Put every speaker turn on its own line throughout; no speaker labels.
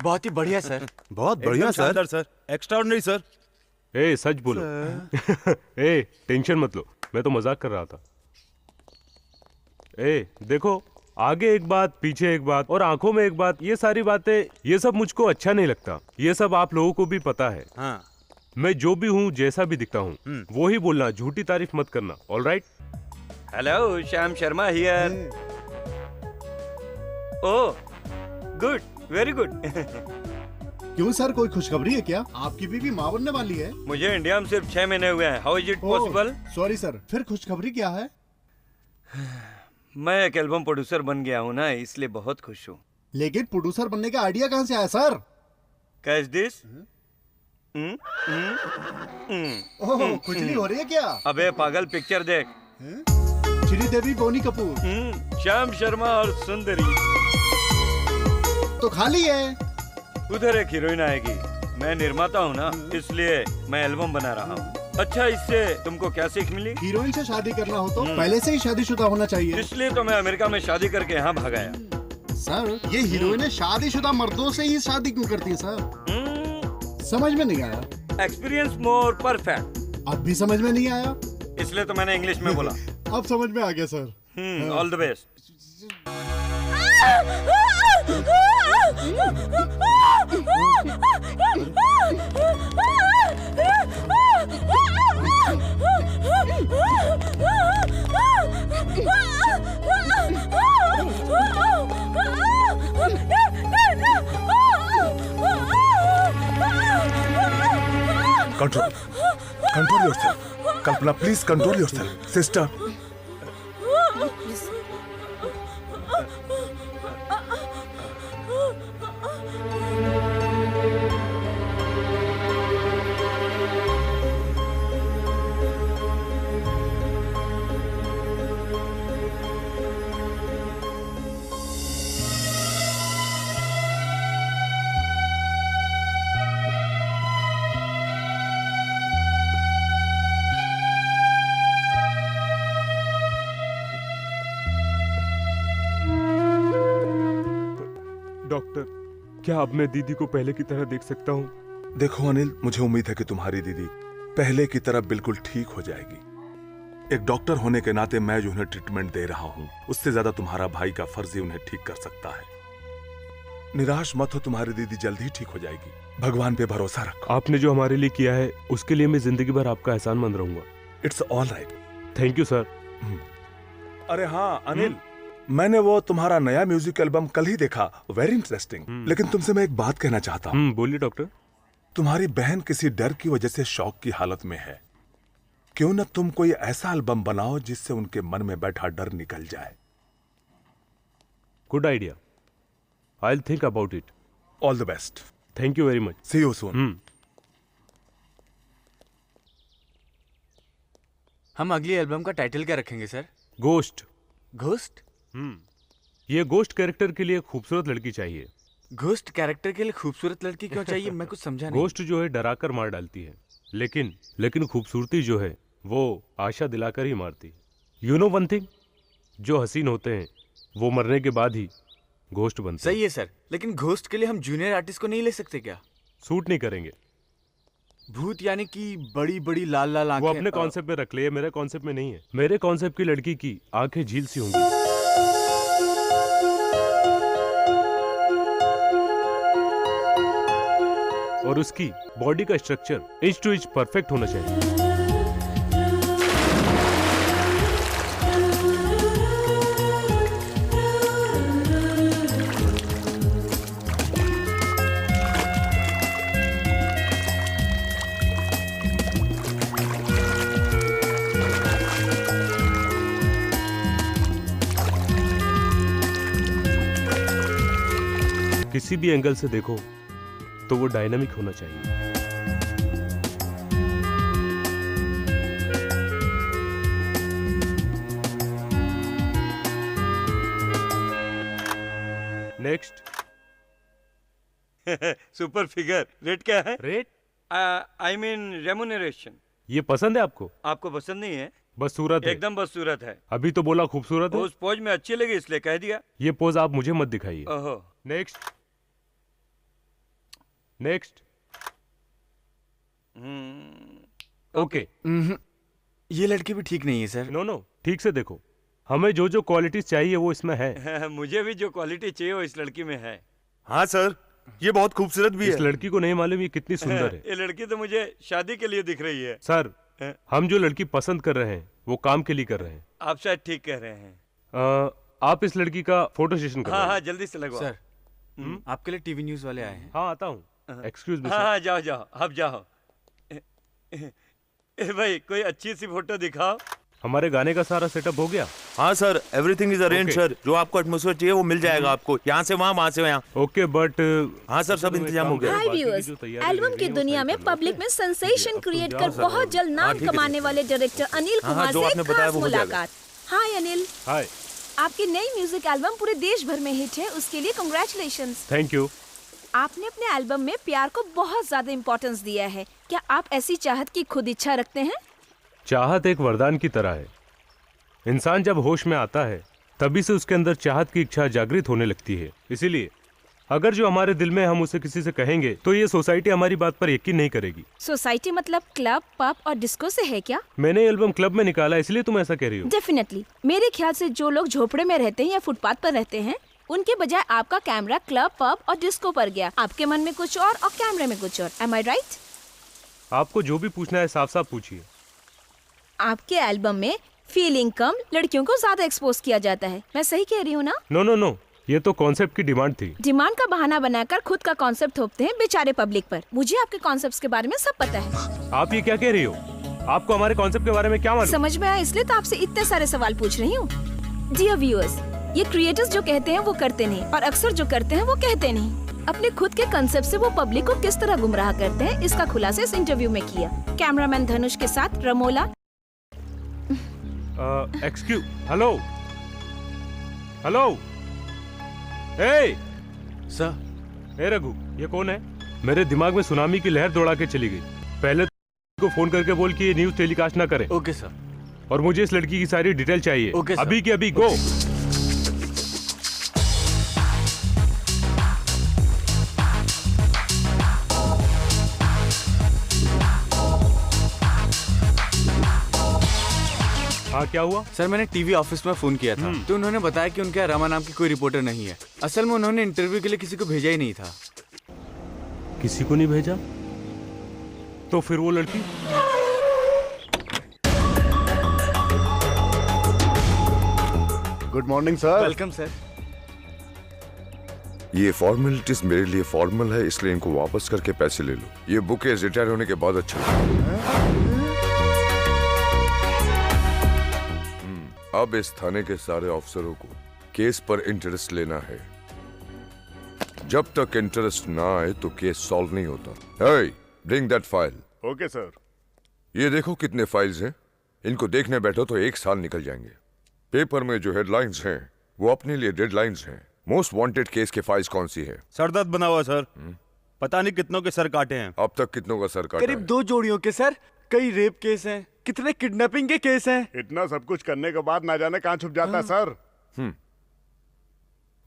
बहुत ही बढ़िया सर।
बहुत बढ़िया सर।
Sir extraordinary sir.
ए सच बोलो। ए टेंशन मत लो, मैं तो मजाक कर रहा था। ए देखो, आगे एक बात पीछे एक बात और आंखों में एक बात, ये सारी बातें, ये सब मुझको अच्छा नहीं लगता। ये सब आप लोगों को भी पता है।
हाँ।
मैं जो भी हूँ, जैसा भी दिखता हूँ, वो ही बोलना, झूठी तारीफ मत करना। All right?
Hello, Shyam Sharma here. Oh good, very good.
क्यों सर, कोई खुशखबरी है क्या? आपकी बीवी माँ बनने वाली है।
मुझे इंडिया में सिर्फ 6 महीने हुए हैं। How is it possible?
Sorry sir, फिर खुशखबरी क्या है?
मैं एक एल्बम प्रोड्यूसर बन गया हूँ ना, इसलिए बहुत खुश हूँ।
लेकिन प्रोड्यूसर बनने का आइडिया कहाँ से आया सर?
Catch this?
ओह, खुजली हो रही है क्या?
अबे पागल, पिक्चर देख।
श्रीदेवी, बोनी कपूर,
श्याम शर्मा और सुंदरी।
तो खाली है।
उधर एक हीरोइन आएगी। मैं निर्माता हूँ ना, इसलिए मैं एल्बम बना रहा हूँ। अच्छा, इससे तुमको क्या सीख मिली?
हीरोइन से शादी करना हो तो पहले से ही शादीशुदा होना चाहिए।
इसलिए तो मैं अमेरिका में शादी करके यहाँ भाग आया।
सर, ये हीरोइनें शादीशुदा मर्दों से ही शादी क्यों करती हैं सर? समझ में नहीं आया।
Experience more perfect.
अब भी समझ में नहीं आया,
इसलिए तो मैंने इंग्लिश में बोला।
अब समझ में आ गया sir.
All the best.
Control yourself. Kalpana, please control yourself. Sister,
doctor, क्या अब मैं दीदी को पहले की तरह देख सकता हूँ?
देखो अनिल, मुझे उम्मीद है कि तुम्हारी दीदी पहले की तरह बिल्कुल ठीक हो जाएगी। एक डॉक्टर होने के नाते मैं जो उन्हें ट्रीटमेंट दे रहा हूँ, उससे ज्यादा तुम्हारा भाई का फर्ज ही उन्हें ठीक कर सकता है। निराश मत हो, तुम्हारी दीदी जल्द ही ठीक हो जाएगी। भगवान पे भरोसा रखो।
आपने जो हमारे लिए किया है, उसके लिए मैं जिंदगी भर आपका एहसानमंद रहूंगा।
It's all right.
Thank you sir.
अरे हाँ अनिल, मैंने वो तुम्हारा नया म्यूजिक एल्बम कल ही देखा, वेरी इंटरेस्टिंग। लेकिन तुमसे मैं एक बात कहना चाहता हूँ।
बोलिए डॉक्टर।
तुम्हारी बहन किसी डर की वजह से शौक की हालत में है। क्यों न तुम कोई ऐसा एल्बम बनाओ जिससे उनके मन में बैठा डर निकल जाए।
Good idea, I will think about it.
All the best.
Thank you very much.
See you soon.
हम अगली एल्बम का टाइटल क्या रखेंगे सर?
गोस्ट।
घोस्ट?
ये गोस्ट कैरेक्टर के लिए खूबसूरत लड़की चाहिए।
घोस्ट कैरेक्टर के लिए खूबसूरत लड़की क्यों चाहिए? मैं कुछ समझा नहीं।
गोस्ट जो है डराकर मार डालती है, लेकिन खूबसूरती जो है वो आशा दिलाकर ही मारती है। यू नो वन थिंग, जो हसीन होते हैं वो मरने के बाद ही घोस्ट बनते हैं।
सही है सर, लेकिन घोस्ट के लिए हम जूनियर आर्टिस्ट को नहीं ले सकते क्या?
सूट नहीं करेंगे।
भूत यानी कि बड़ी बड़ी लाल लाल
वो
आंखें।
अपने कॉन्सेप्ट में रख ले, ये मेरे कॉन्सेप्ट में नहीं है। मेरे कॉन्सेप्ट की लड़की की आंखें झील सी होंगी। और उसकी बॉडी का structure inch to inch perfect होना चाहिए। किसी भी एंगल से देखो तो वो डायनामिक होना चाहिए। नेक्स्ट।
Super figure. रेट क्या है?
रेट?
I mean remuneration.
ये पसंद है आपको?
आपको पसंद नहीं है?
बस सूरत है।
एकदम बस सूरत है।
अभी तो बोला खूबसूरत है।
उस पोज में अच्छी लगी इसलिए कह दिया।
ये पोज आप मुझे मत दिखाइए।
ओहो।
नेक्स्ट। नेक्स्ट। ओके।
ये लड़की भी ठीक नहीं है सर।
नो नो, ठीक से देखो। हमें जो जो क्वालिटीज चाहिए वो इसमें है।
मुझे भी जो क्वालिटी चाहिए वो इस लड़की में है।
हाँ सर, ये बहुत खूबसूरत भी
इस
है।
लड़की को नहीं मालूम ये कितनी सुंदर है।
ये लड़की तो मुझे शादी के लिए दिख रही है।
सर, हम जो लड़की पसंद कर रहे हैं वो काम के लिए कर रहे हैं।
आप शायद ठीक कह रहे हैं।
आप इस लड़की का फोटो सेशन
हाँ हाँ जल्दी से लगवाओ।
सर, आपके लिए टीवी न्यूज वाले आए हैं।
हाँ आता हूँ। Excuse me.
हाँ हाँ जाओ जाओ, अब जाओ। भाई कोई अच्छी सी फोटो दिखाओ।
हमारे गाने का सारा सेटअप हो गया?
हाँ sir, everything is arrange
Okay.
Sir. जो आपको एटमॉस्फेयर चाहिए वो मिल जाएगा आपको। यहाँ से वहाँ से यहाँ।
ओके बट
हाँ सर, सब इंतजाम हो गया।
हाय व्यूअर्स, एल्बम की दुनिया में पब्लिक में सेंसेशन क्रिएट कर बहुत जल्द नाम कमाने वाले डायरेक्टर अनिल कुमार
जो
से
आपने
एक
बताया
खास
वो हो जाएगा।
मुलाकात। हाय अनिल,
हाय।
आपकी नई म्यूजिक एल्बम पूरे देश भर में हिट है, उसके लिए कांग्रेचुलेशंस।
Thank you.
आपने अपने एल्बम में प्यार को बहुत ज्यादा इम्पोर्टेंस दिया है। क्या आप ऐसी चाहत की खुद इच्छा रखते हैं?
चाहत एक वरदान की तरह है। इंसान जब होश में आता है तभी से उसके अंदर चाहत की इच्छा जागृत होने लगती है। इसीलिए अगर जो हमारे दिल में हम उसे किसी से कहेंगे तो ये सोसाइटी हमारी बात पर यकीन नहीं करेगी।
सोसाइटी मतलब क्लब, पब और डिस्को से है क्या?
मैंने एल्बम क्लब में निकाला इसलिए तुम ऐसा कह रही हो?
डेफिनेटली। मेरे ख्याल से जो लोग झोपड़े में रहते हैं या फुटपाथ पर रहते हैं उनके बजाय आपका कैमरा क्लब, पब और डिस्को पर गया। आपके मन में कुछ और कैमरे में कुछ और। M I right?
आपको जो भी पूछना है साफ साफ पूछिए।
आपके एल्बम में फीलिंग कम, लड़कियों को ज्यादा एक्सपोज किया जाता है। मैं सही कह रही हूँ ना?
नो नो नो, ये तो कॉन्सेप्ट की डिमांड थी।
डिमांड का बहाना बनाकर खुद का कॉन्सेप्ट थोपते हैं बेचारे पब्लिक पर। मुझे आपके कॉन्सेप्ट्स के बारे में सब पता है।
आप ये क्या कह रही हो? आपको हमारे कॉन्सेप्ट के बारे में क्या मालूम?
समझ में आया इसलिए तो आपसे इतने सारे सवाल पूछ रही हूँ। डियर व्यूअर्स, ये क्रिएटर्स जो कहते हैं वो करते नहीं और अक्सर जो करते हैं वो कहते नहीं। अपने खुद के कंसेप्ट से वो पब्लिक को किस तरह गुमराह करते हैं इसका खुलासा इस इंटरव्यू में किया। कैमरामैन धनुष के साथ रमोला।
एक्सक्यूज, हेलो हेलो, ए
सर,
ए रघु, ये कौन है? मेरे दिमाग में सुनामी की लहर दौड़ा के चली गई। पहले को फोन करके बोल कि ये न्यूज टेलीकास्ट ना करे।
Okay sir.
और मुझे इस लड़की की सारी डिटेल चाहिए।
Okay sir.
अभी की अभी गो। हाँ क्या हुआ?
सर, मैंने टीवी ऑफिस में फोन किया था तो उन्होंने बताया कि उनके यहाँ रमा नाम की कोई रिपोर्टर नहीं है। असल में उन्होंने इंटरव्यू के लिए किसी को भेजा ही नहीं था।
किसी को नहीं भेजा? तो फिर वो लड़की?
Good morning sir.
Welcome sir.
ये फॉर्मेलिटीज मेरे लिए फॉर्मल है, इसलिए इनको वापस करके पैसे ले लो। ये बुक रिटायर होने के बाद अच्छा अब इस थाने के सारे अफसरों को केस पर इंटरेस्ट लेना है। जब तक इंटरेस्ट ना आए तो केस सॉल्व नहीं होता। hey, bring that file।
Okay sir.
ये देखो कितने फाइल्स हैं। इनको देखने बैठो तो 1 साल निकल जाएंगे। पेपर में जो हेडलाइंस हैं वो अपने लिए डेडलाइंस हैं। मोस्ट वांटेड केस के फाइल्स कौन सी है?
सर दर्द बना हुआ सर। पता नहीं कितनों के सर काटे हैं।
अब तक कितनों का सर काटा
करीब
है?
2 जोड़ियों के सर। कई रेप केस हैं, कितने किडनैपिंग के केस हैं।
इतना सब कुछ करने के बाद ना जाने कहाँ छुप जाता है सर।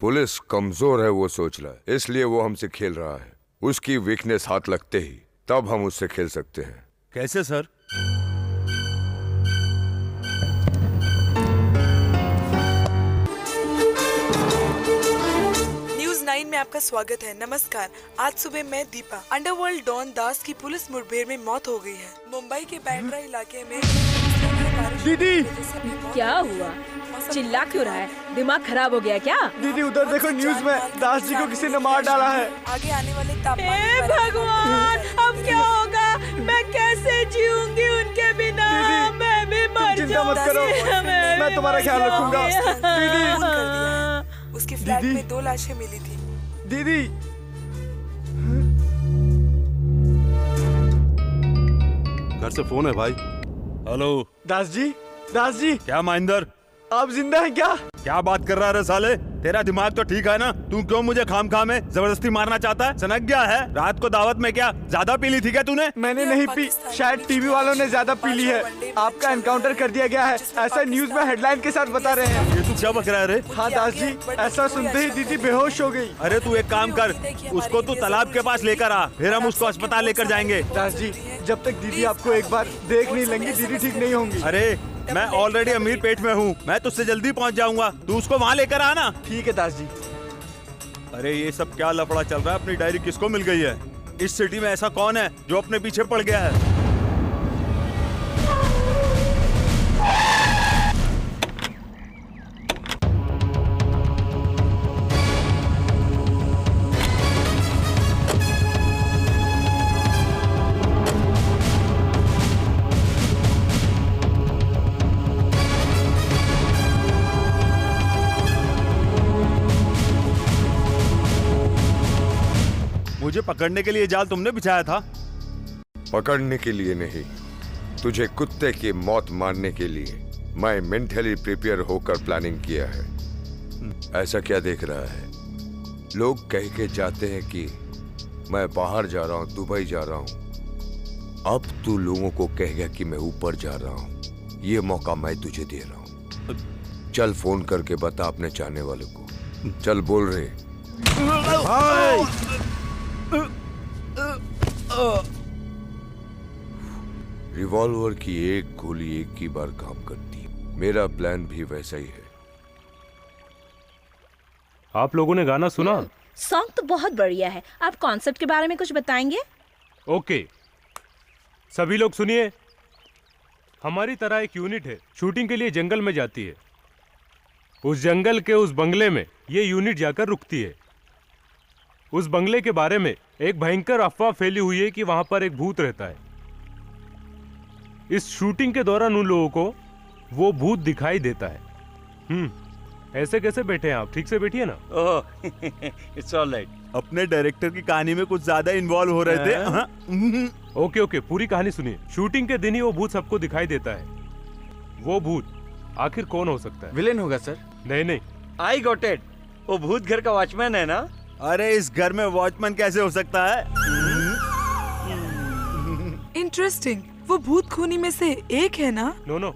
पुलिस कमजोर है वो सोच रहा है, इसलिए वो हमसे खेल रहा है। उसकी वीकनेस हाथ लगते ही तब हम उससे खेल सकते हैं।
कैसे सर?
न्यूज़ 9 में आपका स्वागत है। नमस्कार। आज सुबह मैं दीपा। अंडरवर्ल्ड डॉन दास की पुलिस मुठभेड़ में मौत हो गई है। मुंबई के बैंड्रा इलाके में
दीदी
क्या हुआ? चिल्ला क्यों रहा है? दिमाग खराब हो गया क्या?
दीदी उधर देखो, न्यूज में दास जी को किसी ने मार डाला है।
आगे आने वाले तापमान
हे भगवान, अब क्या होगा? मैं कैसे जीऊंगी उनके बिना? मैं भी मर
चिंता मत करो, मैं तुम्हारा ख्याल रखूंगा। दीदी
उसके फ्लैट में 2 लाशें मिली थी।
दीदी
घर से फोन है भाई।
हेलो
दास जी, दास जी
क्या महेंद्र,
आप जिंदा हैं क्या?
क्या बात कर रहा है रे साले? तेरा दिमाग तो ठीक है ना? तू क्यों मुझे खाम में जबरदस्ती मारना चाहता है? सनक गया है? रात को दावत में क्या ज्यादा पी ली थी क्या तूने?
मैंने नहीं पी, शायद टीवी वालों ने ज्यादा पी ली है। आपका एनकाउंटर कर दिया गया है, ऐसा न्यूज में हेडलाइन के साथ बता रहे हैं।
ये तू क्या बक रहा है रे?
हाँ दास जी, ऐसा सुनते ही दीदी बेहोश हो गई।
अरे तू एक काम कर, उसको तू तालाब के पास लेकर आ, फिर हम उसको अस्पताल लेकर जाएंगे।
दास जी, जब तक दीदी आपको एक बार देख नहीं लेंगी, दीदी ठीक नहीं होंगी।
अरे मैं ऑलरेडी अमीर पेट में हूँ, मैं तुझसे जल्दी पहुँच जाऊंगा, तू उसको वहाँ लेकर आना।
ठीक है दास जी।
अरे ये सब क्या लफड़ा चल रहा है? अपनी डायरी किसको मिल गई है? इस सिटी में ऐसा कौन है जो अपने पीछे पड़ गया है? मुझे पकड़ने के लिए जाल तुमने बिछाया था?
पकड़ने के लिए नहीं, तुझे कुत्ते की मौत मारने के लिए मैं मेंटली प्रिपेयर होकर प्लानिंग किया है। ऐसा क्या देख रहा है? लोग कह के जाते हैं कि मैं बाहर जा रहा हूं, दुबई जा रहा हूं। अब तू लोगों को कहेगा कि मैं ऊपर जा रहा हूं। ये मौका मैं तुझे दे रहा हूं। चल फोन करके बता अपने चाहने वाले को। चल बोल रहे। रिवॉल्वर की एक गोली एक ही बार काम करती है। मेरा प्लान भी वैसा ही है।
आप लोगों ने गाना सुना?
सॉन्ग तो बहुत बढ़िया है। आप कॉन्सेप्ट के बारे में कुछ बताएंगे?
ओके, सभी लोग सुनिए। हमारी तरह एक यूनिट है, शूटिंग के लिए जंगल में जाती है। उस जंगल के उस बंगले में ये यूनिट जाकर रुकती है। उस बंगले के बारे में एक भयंकर अफवाह फैली हुई है कि वहां पर एक भूत रहता है। इस शूटिंग के दौरान उन लोगों को वो भूत दिखाई देता है। ऐसे कैसे बैठे हैं आप? ठीक से बैठिए ना।
ओह, इट्स ऑल राइट।
अपने डायरेक्टर की कहानी में कुछ ज्यादा इन्वॉल्व हो रहे थे। हाँ?
ओके ओके, पूरी कहानी सुनिए। शूटिंग के दिन ही वो भूत सबको दिखाई देता है। वो भूत आखिर कौन हो सकता है?
विलेन होगा सर।
नहीं नहीं,
आई गॉट इट। वो भूत घर का वॉचमैन है ना?
अरे इस घर में वॉचमैन कैसे हो सकता है?
इंटरेस्टिंग। वो भूत खूनी में से एक है ना?
नो,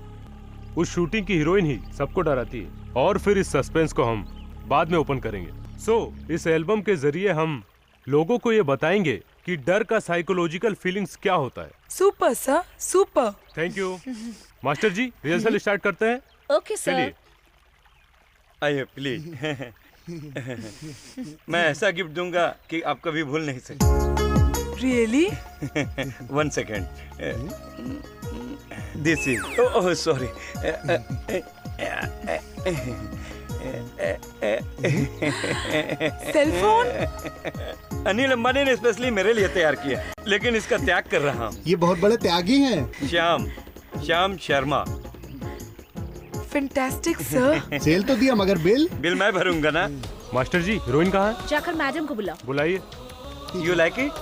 उस शूटिंग की हीरोइन ही सबको डराती है। और फिर इस सस्पेंस को हम बाद में ओपन करेंगे। इस एल्बम के जरिए हम लोगों को ये बताएंगे कि डर का साइकोलॉजिकल फीलिंग्स क्या होता है।
Super sir, super.
Thank you. Master ji, rehearsal start करते हैं।
Okay sir.
चलिए।
आइए प्लीज। मैं ऐसा गिफ्ट दूंगा कि आप कभी भूल नहीं सकते।
Really?
1 second. This is, oh sorry.
Cell phone?
Anil Ambani ने स्पेशली मेरे लिए तैयार किया, लेकिन इसका त्याग कर रहा हूँ।
ये बहुत बड़े त्यागी हैं।
Shyam Sharma.
Fantastic sir.
Cell तो दिया मगर बिल
मैं भरूंगा ना।
मास्टर जी, हीरोइन कहाँ है?
जाकर मैडम को बुलाओ।
बुलाइए।
You like it?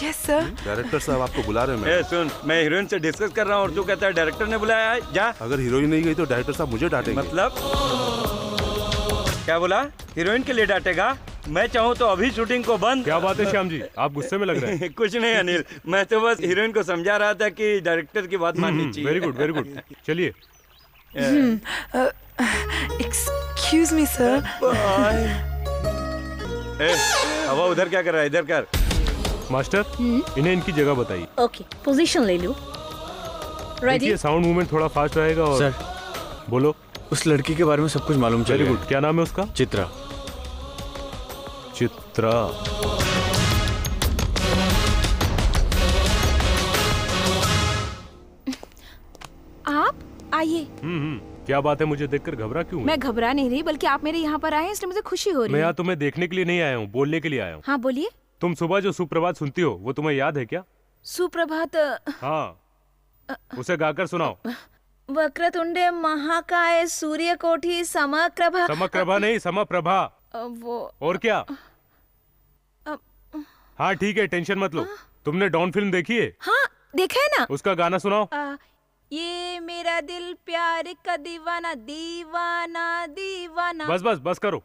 Yes sir.
Director साहब आपको बुला रहे हैं।
ए सुन, मैं हीरोइन से डिस्कस कर रहा हूँ और तू कहता है डायरेक्टर ने बुलाया है। जा।
अगर हीरोइन नहीं गई तो डायरेक्टर साहब मुझे डांटेंगे।
मतलब क्या बोला? हीरोइन के लिए डांटेगा? मैं चाहूँ तो अभी शूटिंग को बंद।
क्या बात है श्याम जी, आप गुस्से में लग रहे हैं।
कुछ नहीं अनिल, मैं तो बस हीरोइन को समझा रहा था कि डायरेक्टर की बात माननी चाहिए।
Very good, very good. चलिए।
Excuse me sir.
अब उधर क्या कर रहा है? इधर कर।
मास्टर इन्हें इनकी जगह बताइए।
ओके, पोजीशन ले लो। रेडी?
देखिए साउंड मूवमेंट थोड़ा फास्ट रहेगा। और
सर
बोलो।
उस लड़की के बारे में सब कुछ मालूम चल
वेरी
गया
गुड। क्या नाम है उसका?
चित्रा।
चित्रा।
आप आइए।
क्या बात है, मुझे देखकर घबरा क्यों?
मैं घबरा नहीं रही, बल्कि आप मेरे यहाँ पर आए हैं इसलिए मुझे खुशी हो रही
मैं
है।
यहाँ तुम्हें देखने के लिए नहीं आया हूँ, बोलने के लिए आया हूँ।
हाँ बोलिए।
तुम सुबह जो सुप्रभात सुनती हो वो तुम्हें याद है क्या?
सुप्रभात।
हाँ, उसे गाकर सुनाओ।
वक्रतुंडे महाकाय सूर्यकोटि समप्रभा।
समप्रभा नहीं, समप्रभा।
वो
और क्या? हाँ ठीक है, टेंशन मत लो। तुमने डॉन फिल्म देखी है?
हाँ देखा है ना।
उसका गाना सुनाओ।
ये मेरा दिल प्यार का दीवाना दीवाना दीवाना।
बस बस बस करो।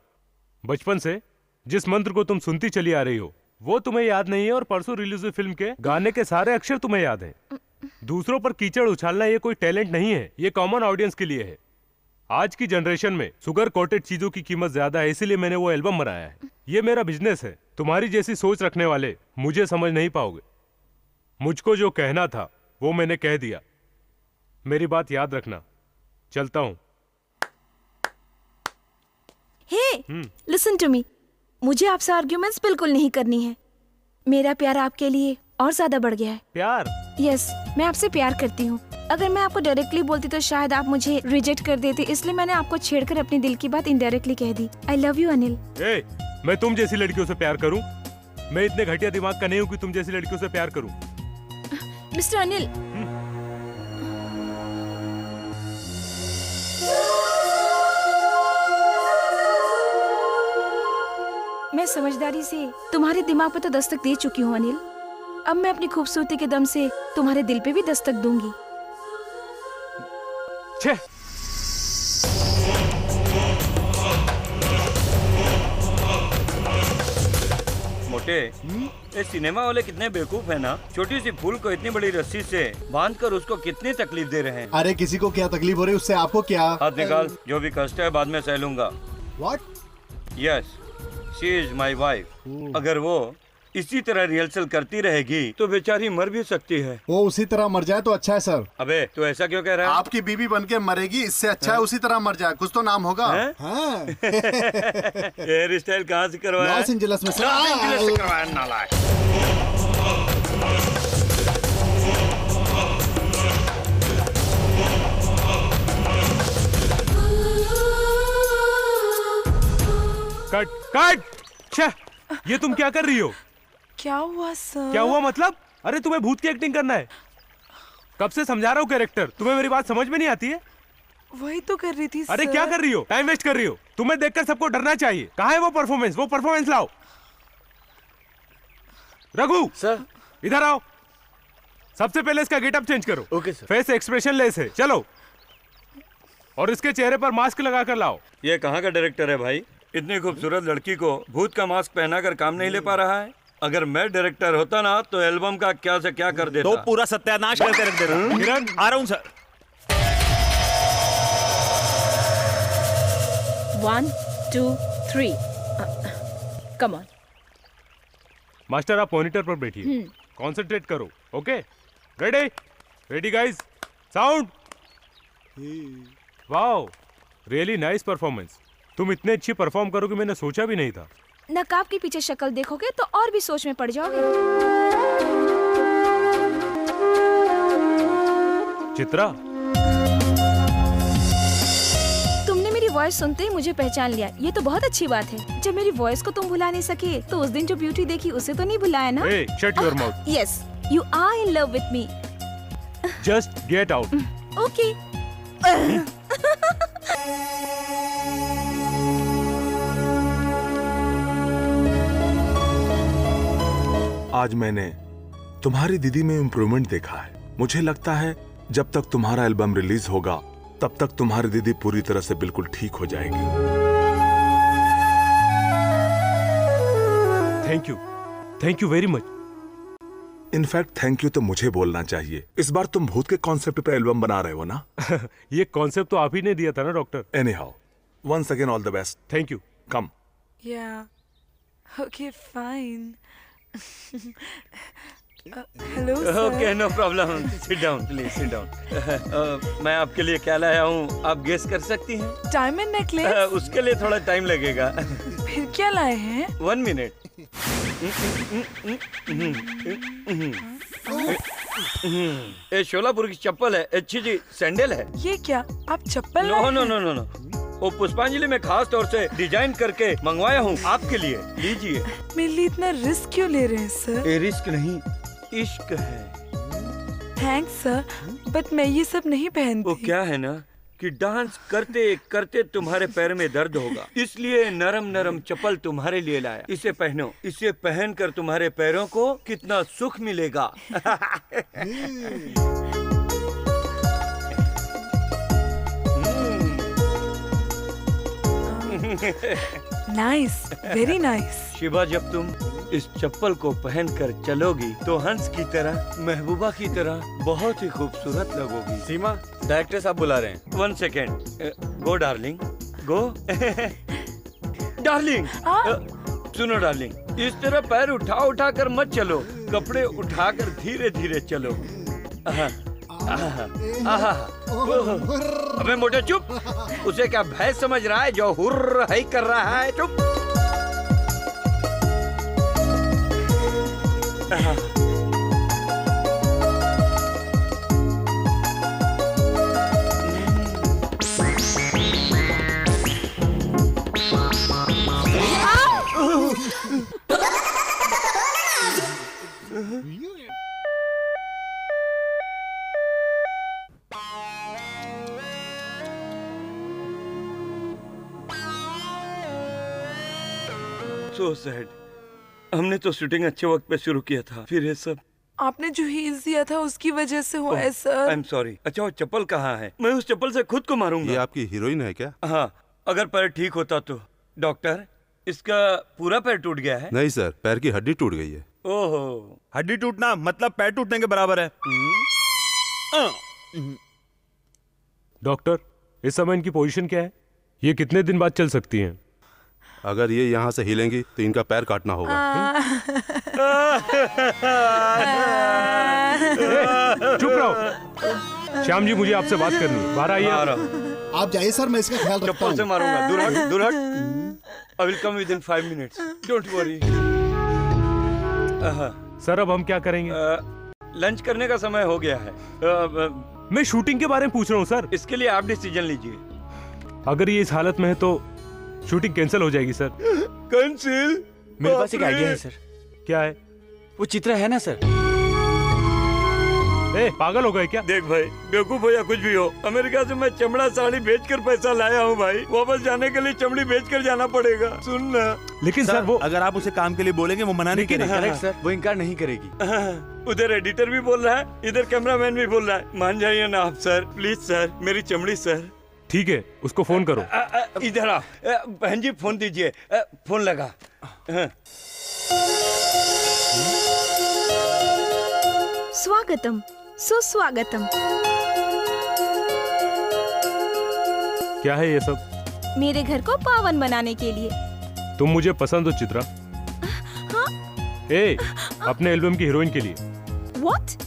बचपन से जिस मंत्र को तुम सुनती चली आ रही हो वो तुम्हें याद नहीं है, और परसों रिलीज हुई फिल्म के गाने के सारे अक्षर तुम्हें याद हैं। दूसरों पर कीचड़ उछालना ये कोई टैलेंट नहीं है, ये कॉमन ऑडियंस के लिए है। आज की जनरेशन में शुगर कोटेड चीजों की कीमत ज्यादा है, इसीलिए मैंने वो एल्बम बनाया है। ये मेरा बिजनेस है। तुम्हारी जैसी सोच रखने वाले मुझे समझ नहीं पाओगे। मुझको जो कहना था वो मैंने कह दिया। मेरी बात याद रखना। चलता हूँ।
हे, लिसन टू मी। मुझे आपसे आर्ग्यूमेंट्स बिल्कुल नहीं करनी है। मेरा प्यार आपके लिए और ज्यादा बढ़ गया है।
प्यार?
यस, मैं आपसे प्यार करती हूँ। अगर मैं आपको डायरेक्टली बोलती तो शायद आप मुझे रिजेक्ट कर देते, इसलिए मैंने आपको छेड़कर अपने दिल की बात इनडायरेक्टली कह दी। I love you Anil.
मैं तुम जैसी लड़कियों से प्यार करूं? मैं इतने घटिया दिमाग का नहीं हूं कि तुम जैसी लड़कियों से प्यार करूं।
मिस्टर अनिल, मैं समझदारी से तुम्हारे दिमाग पे तो दस्तक दे चुकी हूँ अनिल। अब मैं अपनी खूबसूरती के दम से तुम्हारे दिल पे भी दस्तक दूंगी।
छे।
मोटे, ये सिनेमा वाले कितने बेवकूफ है ना। छोटी सी फूल को इतनी बड़ी रस्सी से बांधकर उसको कितनी तकलीफ दे रहे हैं।
अरे किसी को क्या तकलीफ हो रही है उससे आपको क्या?
हाथ निकाल। जो भी कष्ट है बाद में सह लूंगा।
What?
Yes, she is my wife. अगर वो इसी तरह रिहर्सल करती रहेगी तो बेचारी मर भी सकती है।
वो उसी तरह मर जाए तो अच्छा है सर।
अबे तू ऐसा क्यों कह रहा है?
आपकी बीवी बनके मरेगी, इससे अच्छा है उसी तरह मर जाए। कुछ तो नाम होगा। हाँ।
हेयर स्टाइल कहाँ से करवाया?
लॉस एंजलिस में।
लॉस एंजलिस से करवाया नालायक।
Cut cut. छे, ये तुम क्या कर रही हो?
क्या हुआ सर?
क्या हुआ मतलब? अरे तुम्हें भूत की एक्टिंग करना है। कब से समझा रहा हूँ कैरेक्टर, तुम्हें मेरी बात समझ में नहीं आती है?
वही तो कर रही थी।
अरे
सर।
क्या कर रही हो? टाइम वेस्ट कर रही हो। तुम्हें देखकर सबको डरना चाहिए। कहाँ है वो परफॉर्मेंस? वो परफॉर्मेंस लाओ। रघु
सर,
इधर आओ। सबसे पहले इसका गेटअप चेंज करो।
Okay sir.
Face expression less है। चलो, और इसके चेहरे पर मास्क लगा कर लाओ।
ये कहाँ का डायरेक्टर है भाई? इतनी खूबसूरत लड़की को भूत का मास्क पहनाकर काम नहीं ले पा रहा है। अगर मैं डायरेक्टर होता ना तो एल्बम का क्या से क्या कर देता।
तो पूरा सत्यानाश करके रख देता।
किरण,
आ रहा हूँ सर।
1 2 3 come on.
मास्टर आप मॉनिटर पर बैठिए। कंसंट्रेट करो। Okay, ready? Ready guys, sound. Wow, really nice performance. तुम इतने अच्छी परफॉर्म करोगे मैंने सोचा भी नहीं था।
नकाब के पीछे शक्ल देखोगे तो और भी सोच में पड़ जाओगे।
चित्रा,
तुमने मेरी वॉइस सुनते ही मुझे पहचान लिया, ये तो बहुत अच्छी बात है। जब मेरी वॉइस को तुम भुला नहीं सके तो उस दिन जो ब्यूटी देखी उसे तो नहीं भुलाया ना?
hey, shut your mouth.
Yes, you are in love with me.
Just get out.
Okay.
आज मैंने तुम्हारी दीदी में इम्प्रूवमेंट देखा है। मुझे लगता है जब तक तुम्हारा एल्बम रिलीज होगा तब तक तुम्हारी दीदी पूरी तरह से बिल्कुल ठीक हो जाएगी।
Thank you very much.
In fact thank you तो मुझे बोलना चाहिए। इस बार तुम भूत के कॉन्सेप्ट पर एल्बम बना रहे हो ना?
ये कॉन्सेप्ट तो आप ही ने दिया था ना doctor.
Anyhow, once again all the best.
Thank you.
Come.
Yeah. Okay, fine. Hello
okay, no problem, sit down please, sit down. मैं आपके लिए क्या लाया हूँ, आप गेस कर सकती हैं?
Diamond necklace.
उसके लिए थोड़ा टाइम लगेगा।
फिर क्या लाए हैं?
1 मिनट। ये शोलापुर की चप्पल है, अच्छी जी सैंडल है।
ये क्या, आप chappal
no no no no no, वो पुष्पांजलि में खास तौर से डिजाइन करके मंगवाया हूँ आपके लिए, लीजिए।
मेरे लिए इतना रिस्क क्यों ले रहे हैं सर?
ये रिस्क नहीं, इश्क है।
थैंक्स सर, बट मैं ये सब नहीं पहनती।
वो क्या है ना कि डांस करते करते तुम्हारे पैर में दर्द होगा, इसलिए नरम नरम चप्पल तुम्हारे लिए लाया। इसे पहनो, इसे पहनकर तुम्हारे पैरों को कितना सुख मिलेगा।
Nice, very nice.
शिवा, जब तुम इस चप्पल को पहनकर चलोगी तो हंस की तरह, महबूबा की तरह बहुत ही खूबसूरत लगोगी।
सीमा, डायरेक्टर साहब बुला रहे हैं।
1 सेकेंड, गो डार्लिंग, गो। डार्लिंग, सुनो डार्लिंग, इस तरह पैर उठा उठा कर मत चलो, कपड़े उठाकर धीरे धीरे चलो। अबे मोटे चुप, उसे क्या भय समझ रहा है जो हुर्र है कर रहा है? चुप। So sad. हमने तो शूटिंग अच्छे वक्त पे शुरू किया था, फिर ये सब।
आपने जो हील्स दिया था उसकी वजह से हुआ है सर।
I am sorry. अच्छा, वो चप्पल कहाँ है? मैं उस चप्पल से खुद को मारूंगा।
ये आपकी हीरोइन है क्या?
हाँ, अगर पैर ठीक होता तो। डॉक्टर, इसका पूरा पैर टूट गया है?
नहीं सर, पैर की हड्डी टूट गई है।
ओहो,
हड्डी टूटना मतलब पैर टूटने के बराबर है।
डॉक्टर, इस समय इनकी पोजीशन क्या है? ये कितने दिन बाद चल सकती हैं?
अगर ये यहाँ से हिलेंगी तो इनका पैर काटना होगा।
चुप रहो। श्याम जी, मुझे आपसे बात करनी है, बाहर आइए।
आप जाइए सर, मैं इसका ख्याल रखता
चप्पल से
हूँ।
मारूंगा। दूर हट, दूर हट। I will come within 5 minutes. Don't worry.
Sir, अब हम क्या करेंगे?
लंच करने का समय हो गया है।
मैं शूटिंग के बारे में पूछ रहा हूँ सर।
इसके लिए आप डिसीजन लीजिए।
अगर ये इस हालत में है तो शूटिंग कैंसिल हो जाएगी सर।
कैंसिल?
मेरे पास एक आइडिया है सर।
क्या है?
वो चित्रा है ना सर?
ए, पागल हो गए क्या?
देख भाई, बेवकूफ हो या कुछ भी हो, अमेरिका से मैं चमड़ा साड़ी बेचकर पैसा लाया हूँ भाई। वापस जाने के लिए चमड़ी बेचकर जाना पड़ेगा। सुन ना।
लेकिन सर वो,
अगर आप उसे काम के लिए बोलेंगे वो मना नहीं करेगी।
करेक्ट सर, वो इनकार नहीं करेगी।
उधर एडिटर भी बोल रहा है, इधर कैमरामैन भी बोल रहा है। मान जाइए ना आप सर, प्लीज सर, मेरी चमड़ी सर।
ठीक है, उसको फोन करो।
इधर आ, बहन जी फोन दीजिए। फोन लगा।
स्वागतम, सुस्वागतम।
क्या है ये सब?
मेरे घर को पावन बनाने के लिए।
तुम मुझे पसंद हो चित्रा। ए, अपने एल्बम की हीरोइन के लिए।
What?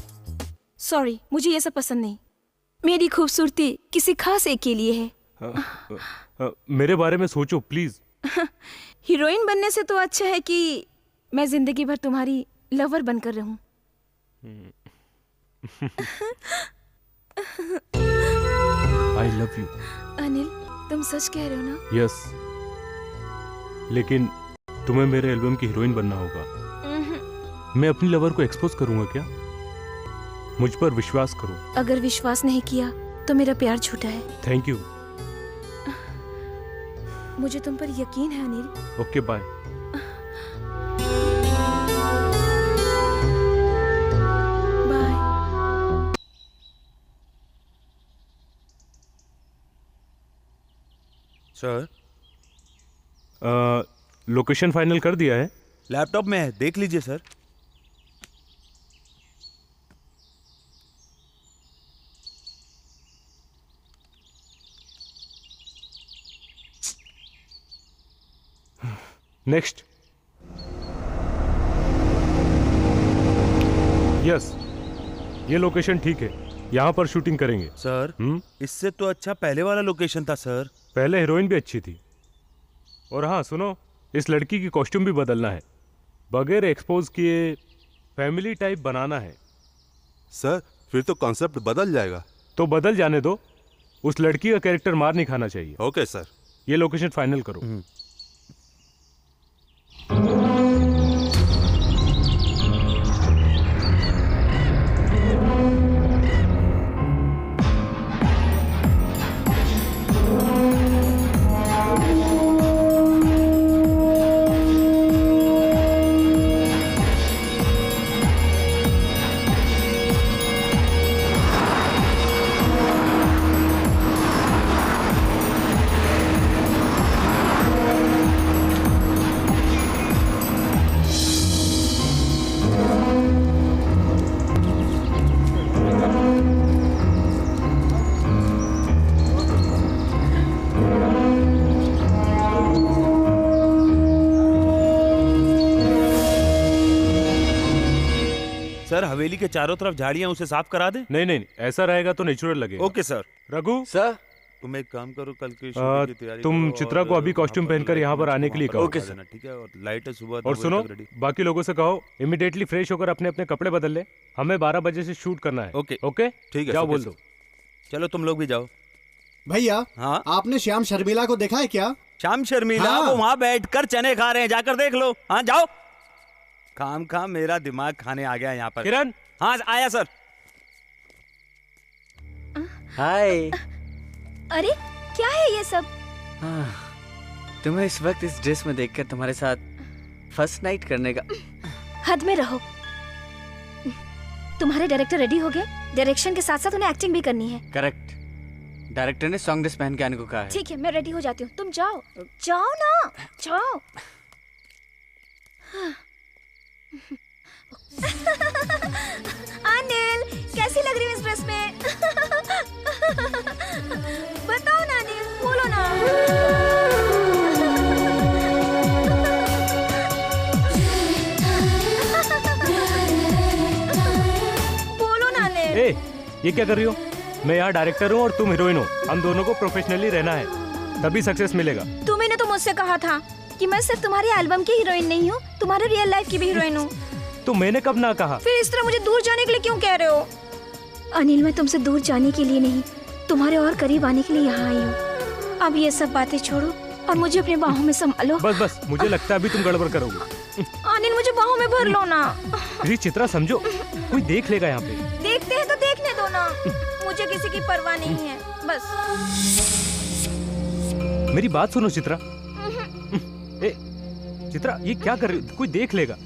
सॉरी, मुझे ये सब पसंद नहीं। मेरी खूबसूरती किसी खास एक के लिए है।
मेरे बारे में सोचो प्लीज।
हीरोइन बनने से तो अच्छा है कि मैं जिंदगी भर तुम्हारी लवर बनकर रहूं।
आई लव यू।
अनिल, तुम सच कह रहे हो ना?
यस, लेकिन तुम्हें मेरे एल्बम की हीरोइन बनना होगा। मैं अपनी लवर को एक्सपोज करूंगा क्या? मुझ पर विश्वास करो।
अगर विश्वास नहीं किया तो मेरा प्यार झूठा है।
Thank you.
मुझे तुम पर यकीन है Anil.
Okay, bye.
Bye.
Sir,
location final कर दिया है?
लैपटॉप में है, देख लीजिए सर।
नेक्स्ट। यस, ये लोकेशन ठीक है, यहाँ पर शूटिंग करेंगे।
सर इससे तो अच्छा पहले वाला लोकेशन था सर।
पहले हीरोइन भी अच्छी थी। और हाँ सुनो, इस लड़की की कॉस्ट्यूम भी बदलना है, बगैर एक्सपोज किए फैमिली टाइप बनाना है।
सर फिर तो कॉन्सेप्ट बदल जाएगा।
तो बदल जाने दो, उस लड़की का कैरेक्टर मार नहीं खाना चाहिए।
Okay sir.
ये लोकेशन फाइनल करो।
सर हवेली के चारों तरफ झाड़ियां उसे साफ करा दे।
नहीं नहीं, ऐसा रहेगा तो नेचुरल लगेगा।
Okay sir.
रघु
सर
तुम एक काम करो, कल की शूटिंग की तैयारी
तुम
करो
चित्रा को अभी कॉस्ट्यूम पहनकर यहाँ पर आने के लिए कहो।
Okay sir. ठीक है, और लाइट सुबह
और सुनो, बाकी लोगों से कहो इमीडिएटली फ्रेश होकर अपने अपने कपड़े बदल ले, हमें 12 बजे से शूट करना है।
ओके
ओके
ठीक है,
जाओ बोल दो।
चलो तुम लोग भी जाओ।
भैया
हाँ
आपने श्याम शर्मिला को देखा है क्या?
श्याम शर्मिला?
हाँ।
वो वहाँ बैठकर चने खा रहे हैं, जाकर देख लो। हाँ जाओ। काम खा मेरा दिमाग खाने आ गया यहाँ पर।
किरण।
हाँ आया सर।
हाय।
अरे क्या है ये सब?
तुम्हें इस वक्त इस ड्रेस में देखकर तुम्हारे साथ फर्स्ट नाइट करने का।
हद में रहो। तुम्हारे डायरेक्टर रेडी हो गए? डायरेक्शन के साथ साथ उन्हें एक्टिंग भी करनी है।
करेक्ट, डायरेक्टर ने सॉन्ग ड्रेस पहन के आने को कहा है।
ठीक है, मैं रेडी हो जाती हूँ, तुम जाओ। जाओ ना, जाओ। अनिल, कैसी लग रही है इस ड्रेस में? बताओ ना अनिल, बोलो ना। बोलो ना अनिल।
ए, ये क्या कर रही हो? मैं यहाँ डायरेक्टर हूँ और तुम हीरोइन हो। हम दोनों को प्रोफेशनली रहना है, तभी सक्सेस मिलेगा।
तुम्हें तो मुझसे कहा था कि मैं सिर्फ तुम्हारी एल्बम की हीरोइन नहीं हूँ, तुम्हारे रियल लाइफ की भी हीरोइन हूँ।
तो मैंने कब ना कहा?
फिर इस तरह मुझे दूर जाने के लिए क्यों कह रहे हो? अनिल, मैं तुमसे दूर जाने के लिए नहीं, तुम्हारे और करीब आने के लिए यहाँ आई हूँ। अब ये सब बातें छोड़ो और मुझे अपने बाहों में संभालो।
बस बस, मुझे लगता है अभी तुम गड़बड़ करोगे।
अनिल, मुझे बाहों में भर लो ना।
प्लीज चित्रा समझो, कोई देख लेगा यहाँ पे।
देखते हैं तो देखने दो ना, मुझे किसी की परवाह नहीं है। बस
मेरी बात सुनो चित्रा। ए, चित्रा ये क्या कर रही हो? कोई देख लेगा।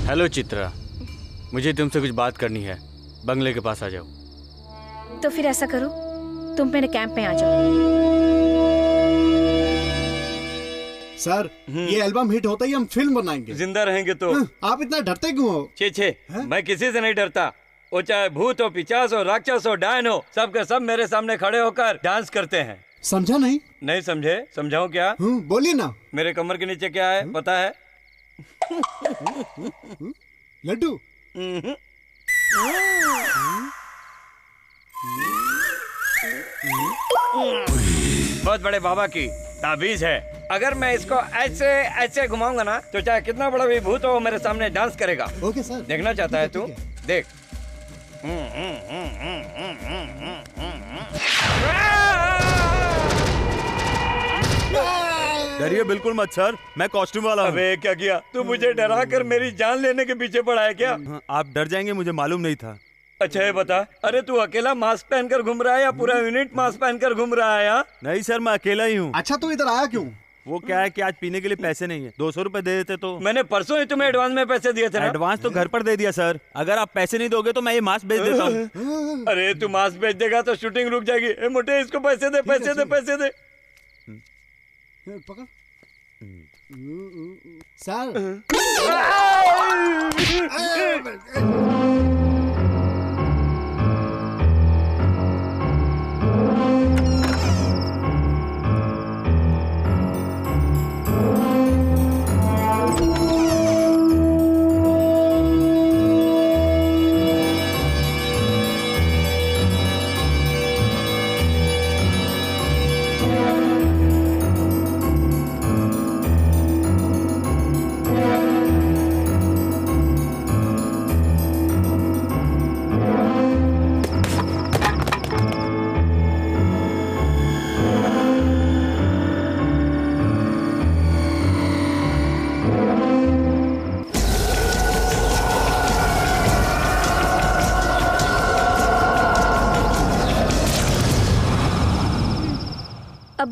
हेलो चित्रा, मुझे तुमसे कुछ बात करनी है, बंगले के पास आ जाओ।
तो फिर ऐसा करो, तुम मेरे कैंप में आ जाओ।
सर ये एल्बम हिट होता ही हम फिल्म बनाएंगे।
जिंदा रहेंगे तो।
आप इतना डरते क्यों हो?
छे मैं किसी से नहीं डरता। वो चाहे भूत हो, पिचास हो, राक्षस हो, डायन हो, सब के सब मेरे सामने खड़े होकर डांस करते हैं।
समझा नहीं?
नहीं समझे? समझाऊं क्या?
बोलिए ना।
मेरे कमर के नीचे क्या है पता है?
लड्डू।
बहुत बड़े बाबा की ताबीज है। अगर मैं इसको ऐसे ऐसे घुमाऊंगा ना तो चाहे कितना बड़ा भी भूत हो वो मेरे सामने डांस करेगा।
Okay sir.
देखना चाहता है तू? देख।
डरिए बिल्कुल मत सर, मैं कॉस्ट्यूम वाला हूँ।
अबे क्या किया तू? मुझे डरा कर मेरी जान लेने के पीछे पड़ा है क्या?
आप डर जाएंगे, मुझे मालूम नहीं था।
अच्छा ये बता, अरे तू अकेला मास्क पहनकर घूम रहा है या पूरा यूनिट मास्क पहनकर घूम रहा है?
नहीं सर, मैं अकेला ही हूँ।
अच्छा तू इधर आया क्यों?
वो क्या है कि आज पीने के लिए पैसे नहीं है, 200 रुपए दे देते तो।
मैंने परसों ही तुम्हें एडवांस में पैसे दिए थे ना?
एडवांस तो घर पर दे दिया सर, अगर आप पैसे नहीं दोगे तो मैं ये मास्क बेच देता हूँ।
अरे तू मास्क बेच देगा तो शूटिंग रुक जाएगी। ए मोटे, इसको पैसे दे, पैसे दे, पैसे दे।
पकड़ सर।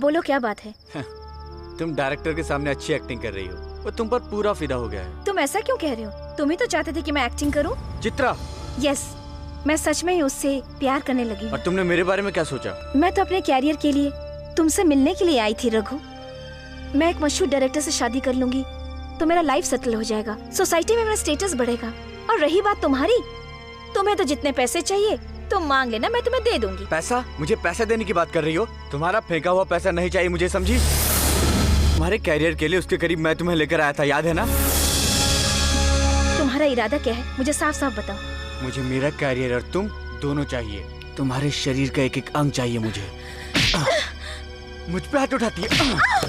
बोलो क्या बात है?
तुम डायरेक्टर के सामने अच्छी एक्टिंग कर रही हो, वो तुम पर पूरा फिदा हो गया है।
तुम ऐसा क्यों कह रहे हो? तुम ही तो चाहते थे कि मैं एक्टिंग करूं।
चित्रा,
यस, मैं सच में ही उससे प्यार करने लगी हूं।
और तुमने मेरे बारे में क्या सोचा?
मैं तो अपने कैरियर के लिए तुमसे मिलने के लिए आई थी रघु। मैं एक मशहूर डायरेक्टर से शादी कर लूंगी तो मेरा लाइफ सेटल हो जाएगा, सोसाइटी में मेरा स्टेटस बढ़ेगा। और रही बात तुम्हारी, तुम्हें तो जितने पैसे चाहिए तुम मांग लेना, मैं तुम्हें दे दूंगी।
पैसा? मुझे पैसे देने की बात कर रही हो? तुम्हारा फेंका हुआ पैसा नहीं चाहिए मुझे, समझी? तुम्हारे कैरियर के लिए उसके करीब मैं तुम्हें लेकर आया था, याद है ना?
तुम्हारा इरादा क्या है, मुझे साफ साफ बताओ।
मुझे मेरा कैरियर और तुम दोनों चाहिए। तुम्हारे शरीर का एक एक अंग चाहिए मुझे। मुझ पे हाथ उठाती है।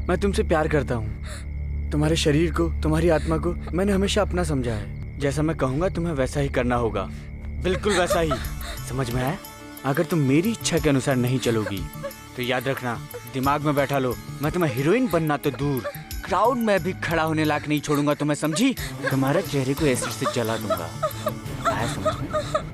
मैं तुमसे प्यार करता हूँ। तुम्हारे शरीर को, तुम्हारी आत्मा को मैंने हमेशा अपना समझा है। जैसा मैं कहूँगा तुम्हें वैसा ही करना होगा, बिल्कुल वैसा ही। समझ में आया? अगर तुम मेरी इच्छा के अनुसार नहीं चलोगी तो याद रखना, दिमाग में बैठा लो, मैं तुम्हें हीरोइन बनना तो दूर, क्राउड में भी खड़ा होने लायक नहीं छोड़ूंगा तुम्हें, समझी? तुम्हारे चेहरे को एसिड से जला दूंगा। आया समझ में?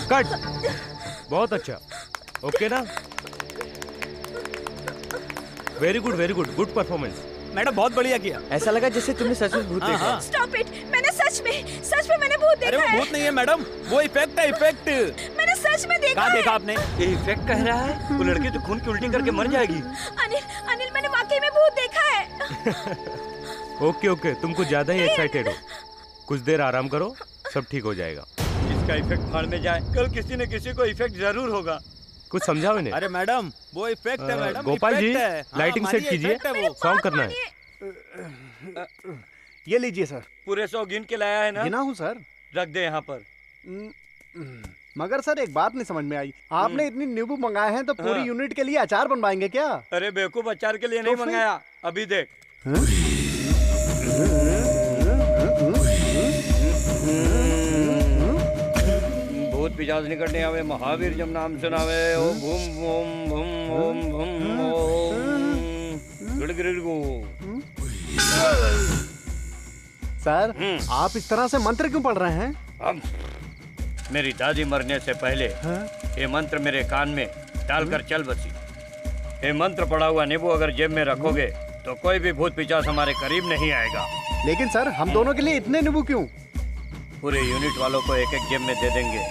कट। बहुत अच्छा, ओके ना? Very good, very good, good performance.
Madam बहुत बढ़िया किया।
ऐसा लगा जैसे तुमने सच में भूत देखा।
स्टॉप इट, मैंने सच में मैंने भूत देखा।
अरे वो भूत नहीं है मैडम, वो इफेक्ट है, इफेक्ट।
मैंने सच में देखा।
कहाँ देखा आपने?
ये इफेक्ट कह रहा है? वो लड़की तो खून की उल्टी करके मर जाएगी।
अनिल मैंने वाकई में भूत देखा है।
ओके ओके, तुम कुछ ज्यादा ही एक्साइटेड हो, कुछ देर आराम करो, सब ठीक हो जाएगा।
इसका इफेक्ट फाड़ में जाए, कल किसी न किसी को इफेक्ट जरूर होगा।
कुछ समझाओ इन्हें।
अरे मैडम वो इफेक्ट है madam.
Gopal ji, lighting set कीजिए, सॉन्ग करना है।
ये लीजिए सर।
पूरे 100 गिन के लाया है ना?
गिना हूँ सर।
रख दे यहाँ पर।
मगर सर एक बात नहीं समझ में आई, आपने इतनी नींबू मंगाए हैं तो पूरी यूनिट के लिए अचार बनवाएंगे क्या?
अरे बेवकूफ, अचार के लिए नहीं मंगाया, अभी देख। भूत पिशाच निकटने आवे, महावीर जब नाम सुनावे, ओम भूम ओम भूम ओम भूम ओम गिड़गिड़गो।
सर आप इस तरह से मंत्र क्यों पढ़ रहे हैं?
अब मेरी दादी मरने से पहले ये मंत्र मेरे कान में डालकर चल बसी। ये मंत्र पढ़ा हुआ नींबू अगर जेब में रखोगे तो कोई भी भूत पिशाच हमारे करीब नहीं आएगा।
लेकिन सर हम दोनों के लिए इतने नींबू क्यों?
पूरे यूनिट वालों को एक एक जेब में दे देंगे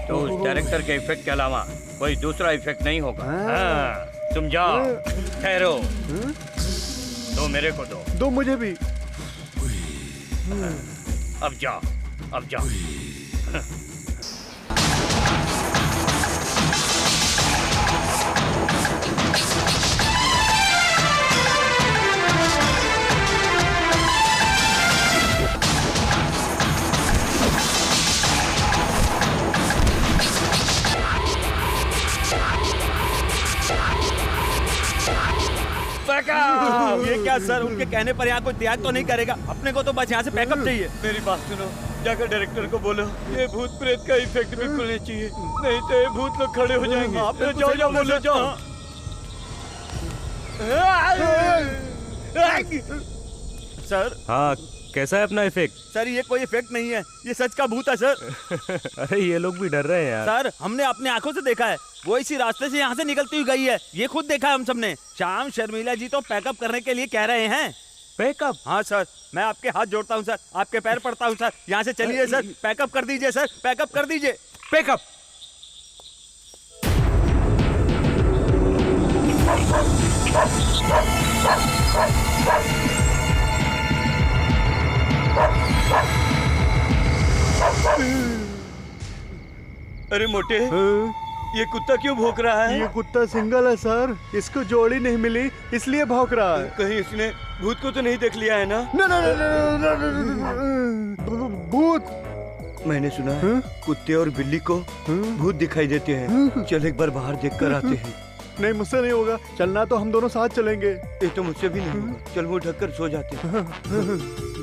तो उस डायरेक्टर के इफेक्ट के अलावा कोई दूसरा इफेक्ट नहीं होगा। हाँ, तुम जाओ, ठहरो, दो मेरे को दो
मुझे भी।
अब जाओ, अब जाओ।
ये क्या सर, उनके कहने पर यहाँ कोई त्याग तो नहीं करेगा? अपने को तो बस यहाँ से पैकअप चाहिए।
मेरी बात सुनो, जाकर डायरेक्टर को बोलो ये भूत प्रेत का इफेक्ट बिल्कुल नहीं चाहिए, नहीं तो ये भूत लोग खड़े हो जाएंगे। आप जाओ जाओ बोलो, जाओ।
सर
हाँ, कैसा है अपना इफेक्ट?
सर ये कोई इफेक्ट नहीं है, ये सच का भूत है सर।
अरे ये लोग भी डर रहे हैं यार।
सर हमने अपने आंखों से देखा है, वो इसी रास्ते से यहाँ से निकलती हुई गई है, ये खुद देखा है हम सबने। शाम शर्मिला जी तो पैकअप करने के लिए कह रहे हैं। पैकअप? हाँ सर, मैं आपके हाथ जोड़ता हूँ सर, आपके पैर पड़ता हूँ सर। यहाँ से चलिए सर, पैकअप कर दीजिए सर, पैकअप कर दीजिए।
पैकअप।
अरे मोटे, ये कुत्ता क्यों भौंक रहा है?
ये कुत्ता सिंगल है सर, इसको जोड़ी नहीं मिली इसलिए भौंक रहा है।
कहीं इसने भूत को तो नहीं देख लिया है ना?
भूत?
मैंने सुना है कुत्ते और बिल्ली को भूत दिखाई देते हैं। चल एक बार बाहर देख कर आते हैं।
नहीं, मुझसे नहीं होगा, चलना तो हम दोनों साथ चलेंगे।
ये तो मुझसे भी नहीं होगा। चल मुंह ढककर सो जाते हैं।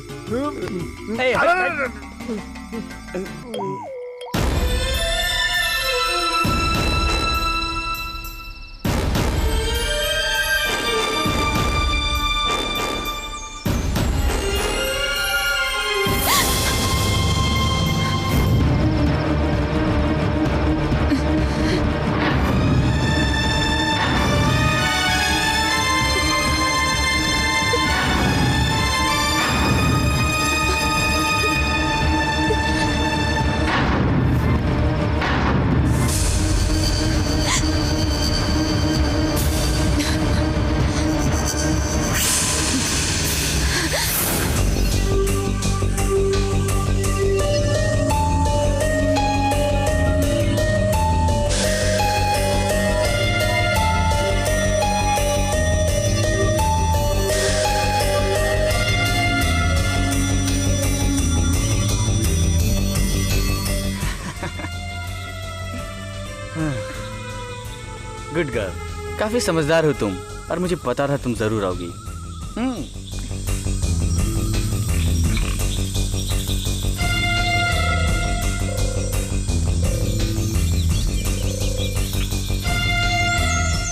गुड गर्ल, काफी समझदार हो तुम और मुझे पता था तुम जरूर आओगी।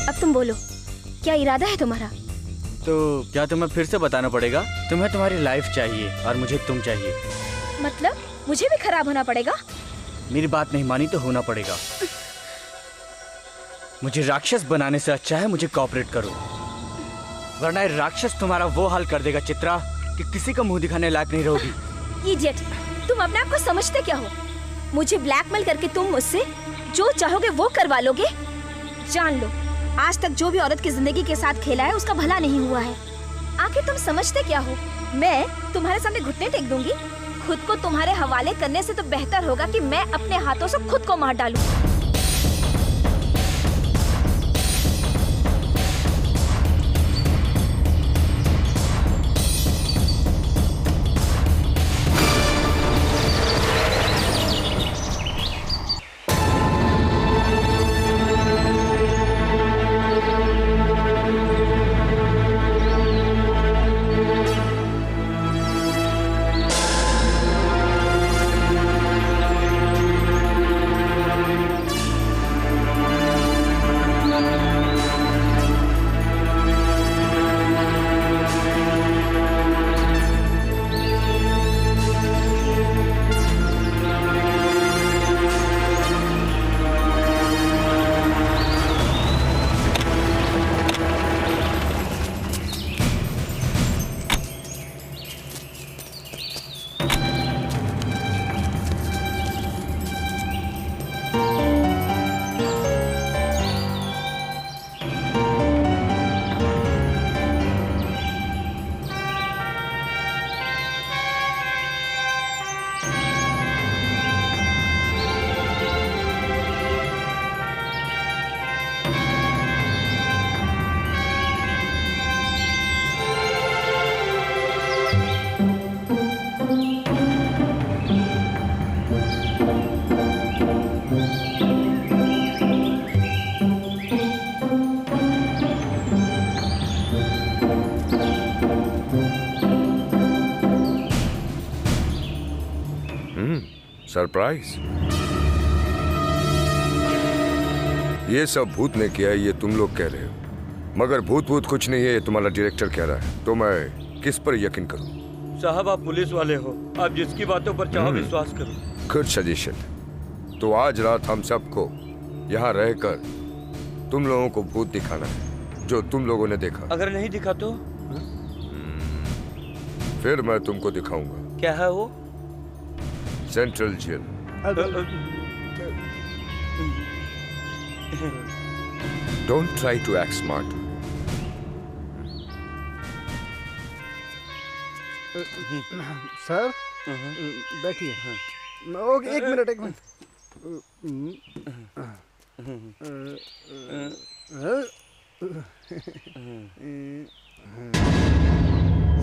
अब तुम बोलो, क्या इरादा है तुम्हारा?
तो क्या तुम्हें फिर से बताना पड़ेगा? तुम्हें तुम्हारी लाइफ चाहिए और मुझे तुम चाहिए।
मतलब मुझे भी खराब होना पड़ेगा?
मेरी बात नहीं मानी तो होना पड़ेगा। मुझे राक्षस बनाने से अच्छा है मुझे कोऑपरेट करो, वरना ये राक्षस तुम्हारा वो हाल कर देगा चित्रा कि किसी का मुंह दिखाने लायक नहीं रहोगी।
इडियट, तुम अपने आप को समझते क्या हो? मुझे ब्लैकमेल करके तुम मुझसे जो चाहोगे वो करवा लोगे? जान लो, आज तक जो भी औरत की जिंदगी के साथ खेला है उसका भला नहीं हुआ है। आखिर तुम समझते क्या हो? मैं तुम्हारे सामने घुटने टेक दूंगी? खुद को तुम्हारे हवाले करने से तो बेहतर होगा कि मैं अपने हाथों से खुद को मार डालूं।
सरप्राइज? ये सब भूत ने किया है ये तुम लोग कह रहे हो, मगर भूत भूत कुछ नहीं है ये तुम्हारा डायरेक्टर कह रहा है। तो मैं किस पर यकीन करूं?
साहब आप पुलिस वाले हो, आप जिसकी बातों पर चाहो विश्वास करो।
Good suggestion. तो आज रात हम सबको यहाँ रहकर तुम लोगों को भूत दिखाना है जो तुम लोगों ने देखा।
अगर नहीं दिखा तो?
फिर मैं तुमको दिखाऊंगा।
क्या है वो?
Central jail. Don't try to act smart.
Sir बैठिए। ओके, एक मिनट।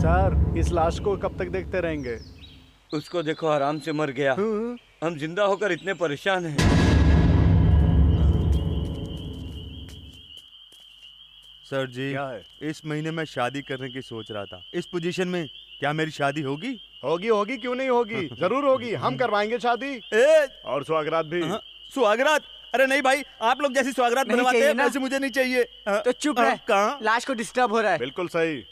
सर, इस लाश को कब तक देखते रहेंगे?
उसको देखो, आराम से मर गया। हम जिंदा होकर इतने परेशान हैं।
सर जी,
क्या है?
इस महीने मैं शादी करने की सोच रहा था। इस पोजीशन में क्या मेरी शादी होगी?
होगी, क्यों नहीं होगी? जरूर होगी। हम करवाएंगे शादी। और सुहागरात भी।
सुहागरात? अरे नहीं भाई, आप लोग जैसी सुहागरात बनवाते हैं वैसे मुझे नहीं चाहिए।
तो चुप रह।
कहाँ?
लाश को डिस्टर्ब हो रहा है।
बिल्कुल सही।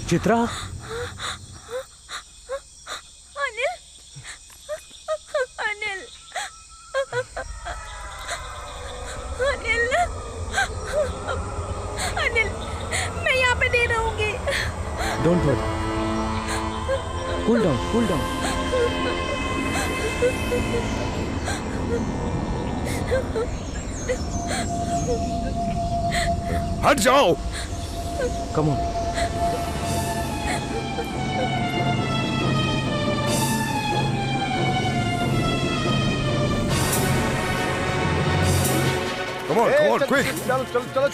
चित्रा,
अनिल, अनिल, अनिल, अनिल, मैं यहाँ पे नहीं रहूंगी।
Don't worry, cool down, cool down.
हट जाओ।
Come on.
Come on, quick!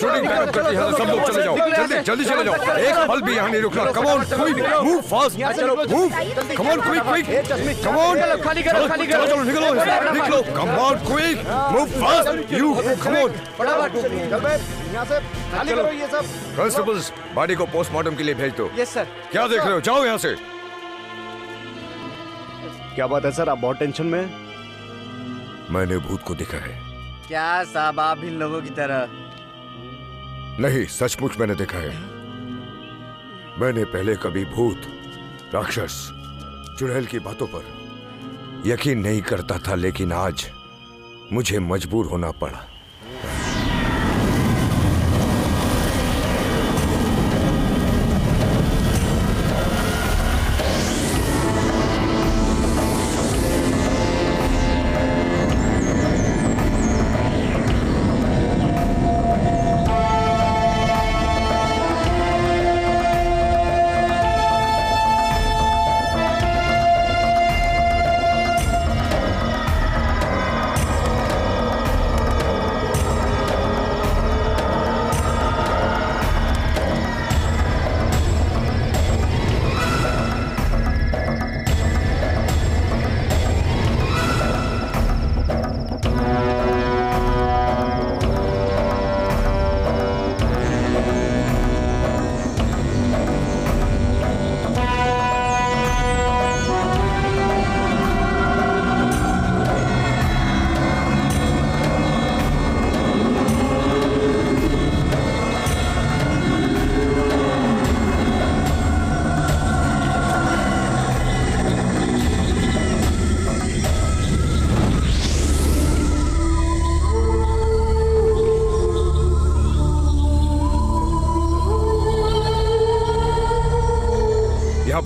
Shooting backup करती है, सब लोग चले जाओ, जल्दी चले जाओ, एक पल भी यहाँ नहीं रुकना। Come on, quick, move fast, move, come on, quick, come on, चलो, निकलो, come on, quick, move fast, you, come on.
यहाँ से खाली करो ये सब।
Constables, बॉडी को पोस्टमार्टम के लिए भेज दो।
Yes sir.
क्या देख रहे हो, जाओ यहाँ से।
क्या बात है सर, आप बहुत टेंशन में?
मैंने भूत को देखा है।
क्या साहब, आप इन लोगों की तरह?
नहीं, सचमुच मैंने देखा है। मैंने पहले कभी भूत, राक्षस, चुड़ैल की बातों पर यकीन नहीं करता था, लेकिन आज मुझे मजबूर होना पड़ा।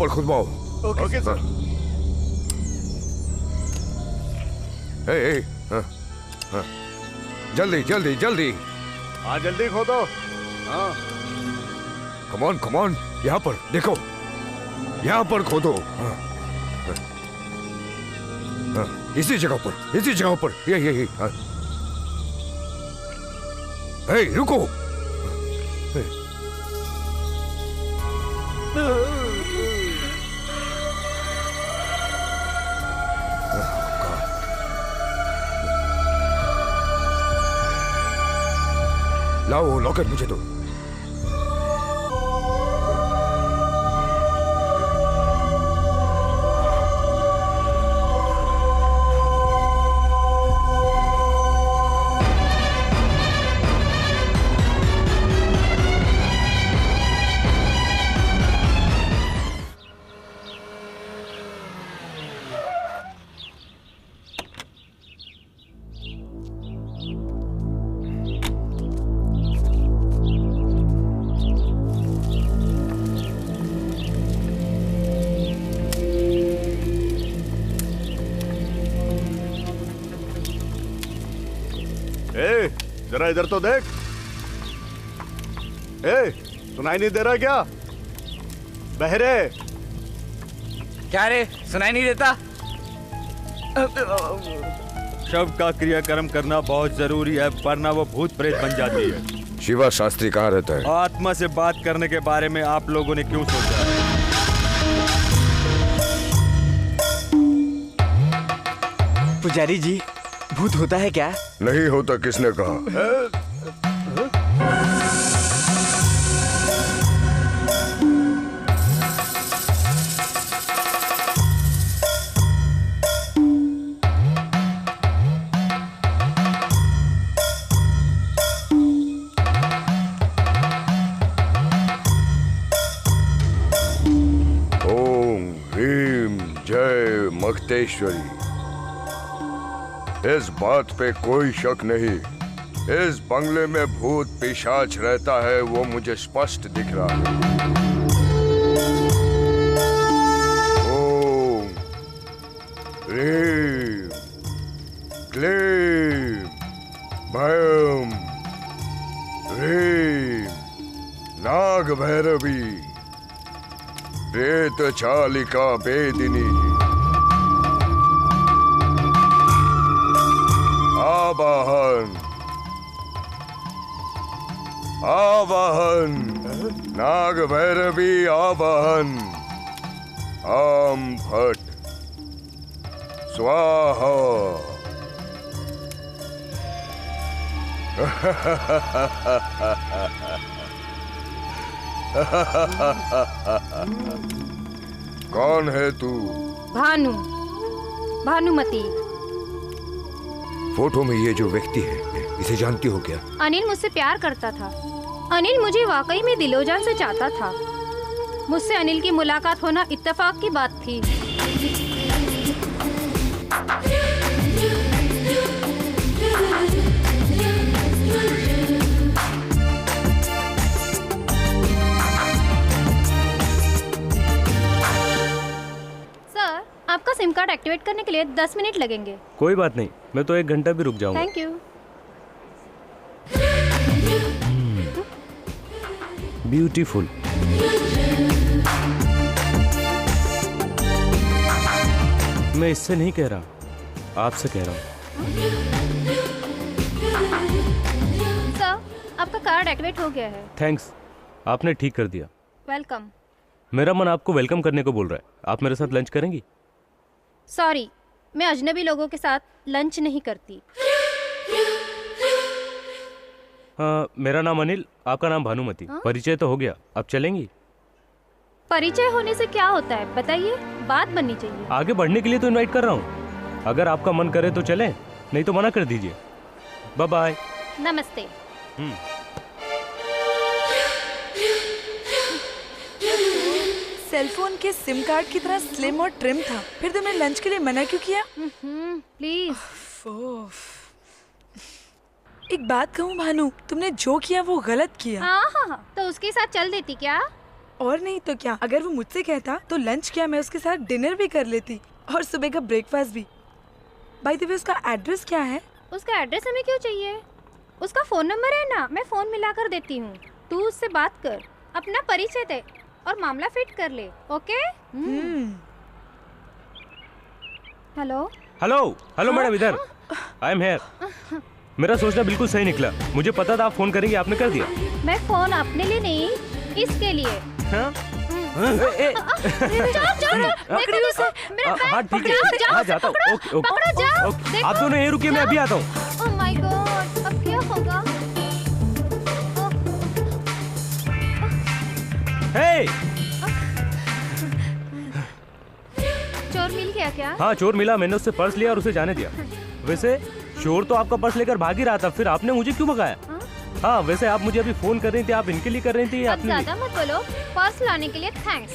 पर खुदवाओ।
Okay sir.
हाँ। जल्दी जल्दी जल्दी।
हाँ जल्दी खोदो। हाँ
कम ऑन यहाँ पर देखो, यहाँ पर खोदो। हाँ। इसी जगह पर ये हाँ। रुको। लाओ लॉकेट मुझे दो।
जरा इधर तो देख। सुनाई नहीं दे रहा क्या? बहरे।
क्या रे, सुनाई नहीं देता?
शव का क्रियाक्रम करना बहुत जरूरी है, वरना वो भूत प्रेत बन जाती है।
शिवा शास्त्री कहाँ रहता है?
आत्मा से बात करने के बारे में आप लोगों ने क्यों सोचा?
पुजारी जी, भूत होता है क्या?
नहीं होता किसने कहा? ओम ह्रीम जय मक्तेश्वरी। इस बात पे कोई शक नहीं, इस बंगले में भूत पिशाच रहता है, वो मुझे स्पष्ट दिख रहा है। ओम ह्रीम क्लीम भयम ह्रीम नाग भैरवी प्रेत चालिका वेदिनी आवाहन नाग भैरवी आवाहन। आम भट स्वाहा। कौन है तू?
भानुमति।
फोटो में ये जो व्यक्ति है, इसे जानती हो क्या?
अनिल मुझसे प्यार करता था। अनिल मुझे वाकई में दिलोजान से चाहता था। मुझसे अनिल की मुलाकात होना इत्तेफाक की बात थी। सर, आपका सिम कार्ड एक्टिवेट करने के लिए 10 मिनट लगेंगे।
कोई बात नहीं, मैं तो 1 घंटा भी रुक जाऊंगा।
Thank you.
ब्यूटीफुल। मैं इससे नहीं कह रहा, आपसे कह रहा हूँ।
सर, आपका कार्ड एक्टिवेट हो गया है।
थैंक्स, आपने ठीक कर दिया।
वेलकम।
मेरा मन आपको वेलकम करने को बोल रहा है। आप मेरे साथ लंच करेंगी?
सॉरी, मैं अजनबी लोगों के साथ लंच नहीं करती।
हाँ, मेरा नाम अनिल, आपका नाम भानुमति। परिचय तो हो गया, अब चलेंगी?
परिचय होने से क्या होता है बताइए, बात बननी चाहिए।
आगे बढ़ने के लिए तो इनवाइट कर रहा हूँ। अगर आपका मन करे तो चलें, नहीं तो मना कर दीजिए। Bye bye.
नमस्ते।
सेलफोन के सिम कार्ड की तरह स्लिम और ट्रिम था, फिर तुमने लंच के लिए मना क्यों किया?
प्लीज।
एक बात कहूँ भानु, तुमने जो किया वो गलत किया।
हाँ, तो उसके साथ चल देती क्या?
और नहीं तो क्या, अगर वो मुझसे कहता तो लंच क्या मैं उसके साथ डिनर भी कर लेती और सुबह का ब्रेकफास्ट भी। बाय द वे उसका एड्रेस क्या है?
उसका एड्रेस हमें क्यों चाहिए? उसका फोन नंबर है ना, मैं फोन मिला कर देती हूँ। तू उससे बात कर, अपना परिचय दे और मामला फिट कर ले। Okay? Hello
hello hello madam, इधर आई एम हियर। मेरा सोचना बिल्कुल सही निकला, मुझे पता था आप फोन करेंगे, आपने कर दिया।
मैं फोन अपने लिए नहीं, इसके लिए।
हाँ? हाँ ठीक है, हाँ जाता हूँ। ओके ओके, आप दोनों यहीं रुकिए, मैं अभी आता हूँ।
ओह माय गॉड, अब क्या होगा?
हे!
चोर मिल गया क्या?
हाँ चोर मिला, मैंने उससे पर्स लिया और उसे जाने दिया। वैसे चोर तो आपका पर्स लेकर भाग ही रहा था, फिर आपने मुझे क्यों भगाया? हाँ वैसे आप मुझे अभी फोन कर रही थी, आप इनके लिए कर रही थी या अपने लिए?
ज्यादा मत बोलो, पर्स लाने के लिए थैंक्स।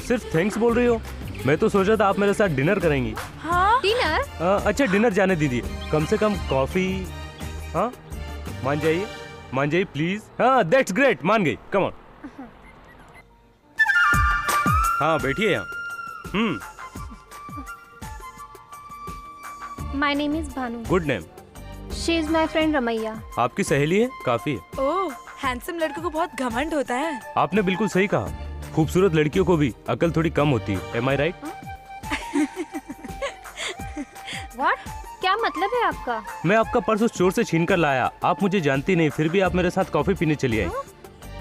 सिर्फ थैंक्स बोल रही हो? मैं तो सोचा था आप मेरे साथ डिनर करेंगी।
हाँ? डिनर?
अच्छा डिनर जाने दीजिए, कम से कम कॉफी। हाँ मान जाइए प्लीज। हाँ दैट्स ग्रेट, मान गई, कम ऑन। हाँ बैठिए यहाँ।
My name is Bhanu.
Good name.
She is my friend Ramaiya.
आपकी सहेली है, काफी है।
ओह, हैंडसम लड़कों को बहुत घमंड होता है।
आपने बिल्कुल सही कहा, खूबसूरत लड़कियों को भी अकल थोड़ी कम होती है। Am I right?
व्हाट? क्या मतलब है आपका?
मैं आपका पर्स उस चोर से छीन कर लाया, आप मुझे जानती नहीं, फिर भी आप मेरे साथ कॉफी पीने चली आई।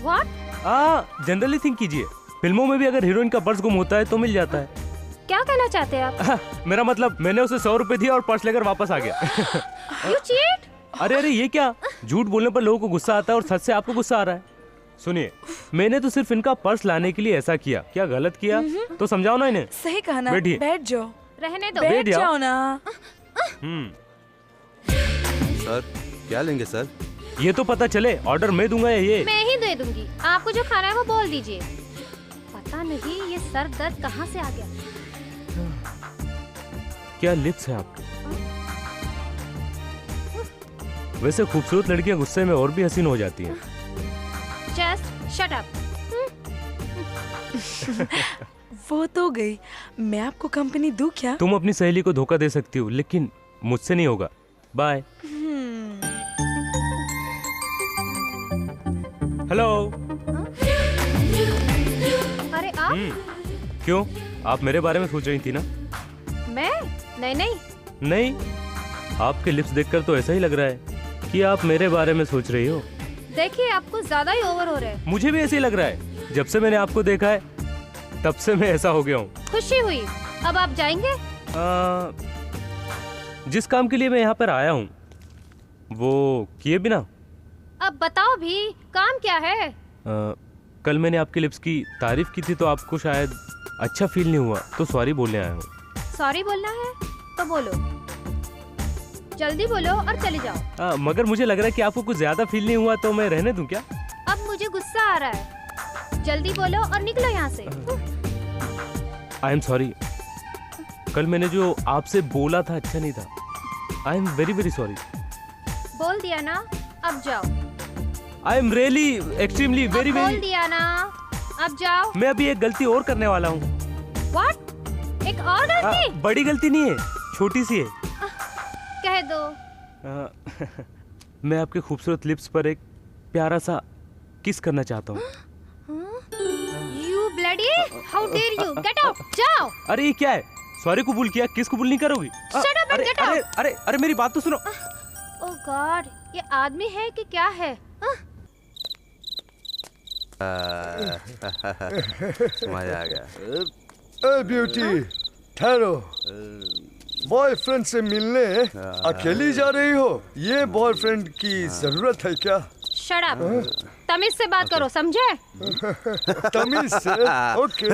व्हाट?
जनरली थिंक कीजिए, फिल्मों में भी अगर हीरोइन का पर्स गुम होता है तो मिल जाता है।
क्या कहना चाहते हैं आप?
मेरा मतलब मैंने उसे 100 रुपए दिए और पर्स लेकर वापस आ गया।
You cheat?
अरे ये क्या, झूठ बोलने पर लोगों को गुस्सा आता है और सच से आपको गुस्सा आ रहा है। सुनिए, मैंने तो सिर्फ इनका पर्स लाने के लिए ऐसा किया, क्या गलत किया तो समझाओ ना इन्हें।
सही कहा ना,
बैठिए।
बैठ जाओ।
रहने दो,
बैठ जाओ ना।
सर क्या लेंगे सर?
ये तो पता चले, ऑर्डर मैं दूंगा या ये?
मैं ही दे दूंगी, आपको जो खाना है वो बोल दीजिए। पता नहीं ये सर दर्द कहाँ से आ गया।
क्या लिप्स है आपके? वैसे खूबसूरत लड़कियां गुस्से में और भी हसीन हो जाती हैं।
Just shut up.
वो तो गई, मैं आपको कंपनी दूं क्या?
तुम अपनी सहेली को धोखा दे सकती हो, लेकिन मुझसे नहीं होगा। बाय। हेलो।
अरे आप?
क्यों, आप मेरे बारे में सोच रही थी ना?
मैं? नहीं।
नहीं, आपके लिप्स देखकर तो ऐसा ही लग रहा है कि आप मेरे बारे में सोच रही हो।
देखिए आपको ज्यादा ही ओवर हो रहा है।
मुझे भी ऐसे ही लग रहा है, जब से मैंने आपको देखा है तब से मैं ऐसा हो गया हूँ।
खुशी हुई, अब आप जाएंगे?
जिस काम के लिए मैं यहाँ पर आया हूँ वो किए बिना।
अब बताओ भी, काम क्या है?
कल मैंने आपके लिप्स की तारीफ की थी तो आपको शायद अच्छा फील नहीं हुआ, तो सॉरी बोलने आया हूँ।
सॉरी बोलना है तो बोलो, जल्दी बोलो और चले जाओ।
मगर मुझे लग रहा है कि आपको कुछ ज्यादा फील नहीं हुआ, तो मैं रहने दूं क्या?
अब मुझे गुस्सा आ रहा है, जल्दी बोलो और निकलो यहाँ से।
आई एम सॉरी, कल मैंने जो आपसे बोला था अच्छा नहीं था। I am very very sorry.
बोल दिया ना, अब जाओ।
I am really extremely very very.
बोल दिया ना, अब जाओ।
मैं अभी एक गलती और करने वाला हूँ।
What? एक और गलती?
बड़ी गलती नहीं है, छोटी सी है।
कह दो।
मैं आपके खूबसूरत लिप्स पर एक प्यारा सा किस करना चाहता हूँ।
You bloody! How dare you? Get out! जाओ।
अरे ये क्या है? सॉरी कबूल किया, किस कबूल नहीं करोगी?
Shut up and get out!
अरे मेरी बात तो सुनो।
Oh God, ये आदमी है कि क्या है?
मजा आ गया।
ए ब्यूटी, ठहरो। बॉयफ्रेंड से मिलने अकेली जा रही हो? ये बॉयफ्रेंड की जरूरत है क्या?
Shut up! तमीज से बात करो, समझे?
तमीज से? ओके,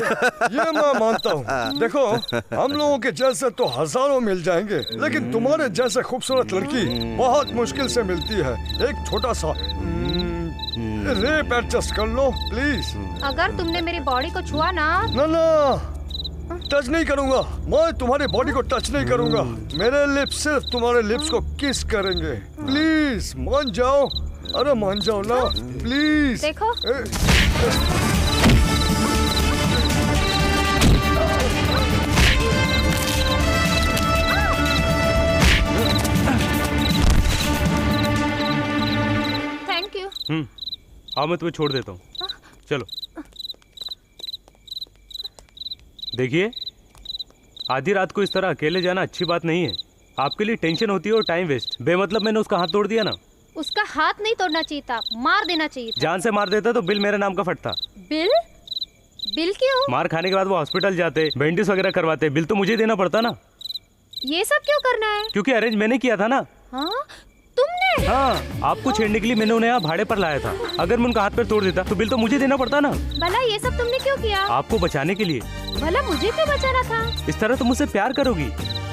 ये मैं मानता हूँ। देखो, हम लोगों के जैसे तो हजारों मिल जाएंगे, लेकिन तुम्हारे जैसे खूबसूरत लड़की बहुत मुश्किल से मिलती है। एक छोटा सा रेप एडजस्ट कर लो प्लीज।
अगर तुमने मेरी बॉडी को छुआ ना
टच नहीं करूंगा। मैं तुम्हारी बॉडी को टच नहीं करूंगा। मेरे लिप्स सिर्फ तुम्हारे लिप्स को किस करेंगे। प्लीज मान जाओ। अरे मान जाओ ना प्लीज।
देखो।
आओ मैं तुम्हें छोड़ देता हूँ, चलो। देखिए, आधी रात को इस तरह अकेले जाना अच्छी बात नहीं है। आपके लिए टेंशन होती है और टाइम वेस्ट। बेमतलब मैंने उसका हाथ तोड़ दिया ना।
उसका हाथ नहीं तोड़ना चाहिए था, मार देना चाहिए था।
जान से मार देता तो बिल मेरे नाम का फटता।
बिल? बिल क्यों?
मार खाने के बाद वो हॉस्पिटल जाते, बैंडेज वगैरह करवाते, बिल तो मुझे देना पड़ता ना।
ये सब क्यों करना है?
क्योंकि अरेंज मैंने किया था ना।
हाँ? तुमने?
हाँ, आपको छेड़ने के लिए मैंने उन्हें यहाँ भाड़े पर लाया था। अगर मैं उनका हाथ पैर तोड़ देता तो बिल तो मुझे देना पड़ता ना।
भला ये सब तुमने क्यों किया?
आपको बचाने के लिए।
भला मुझे क्यों बचाना था?
इस तरह तुम मुझसे प्यार करोगी।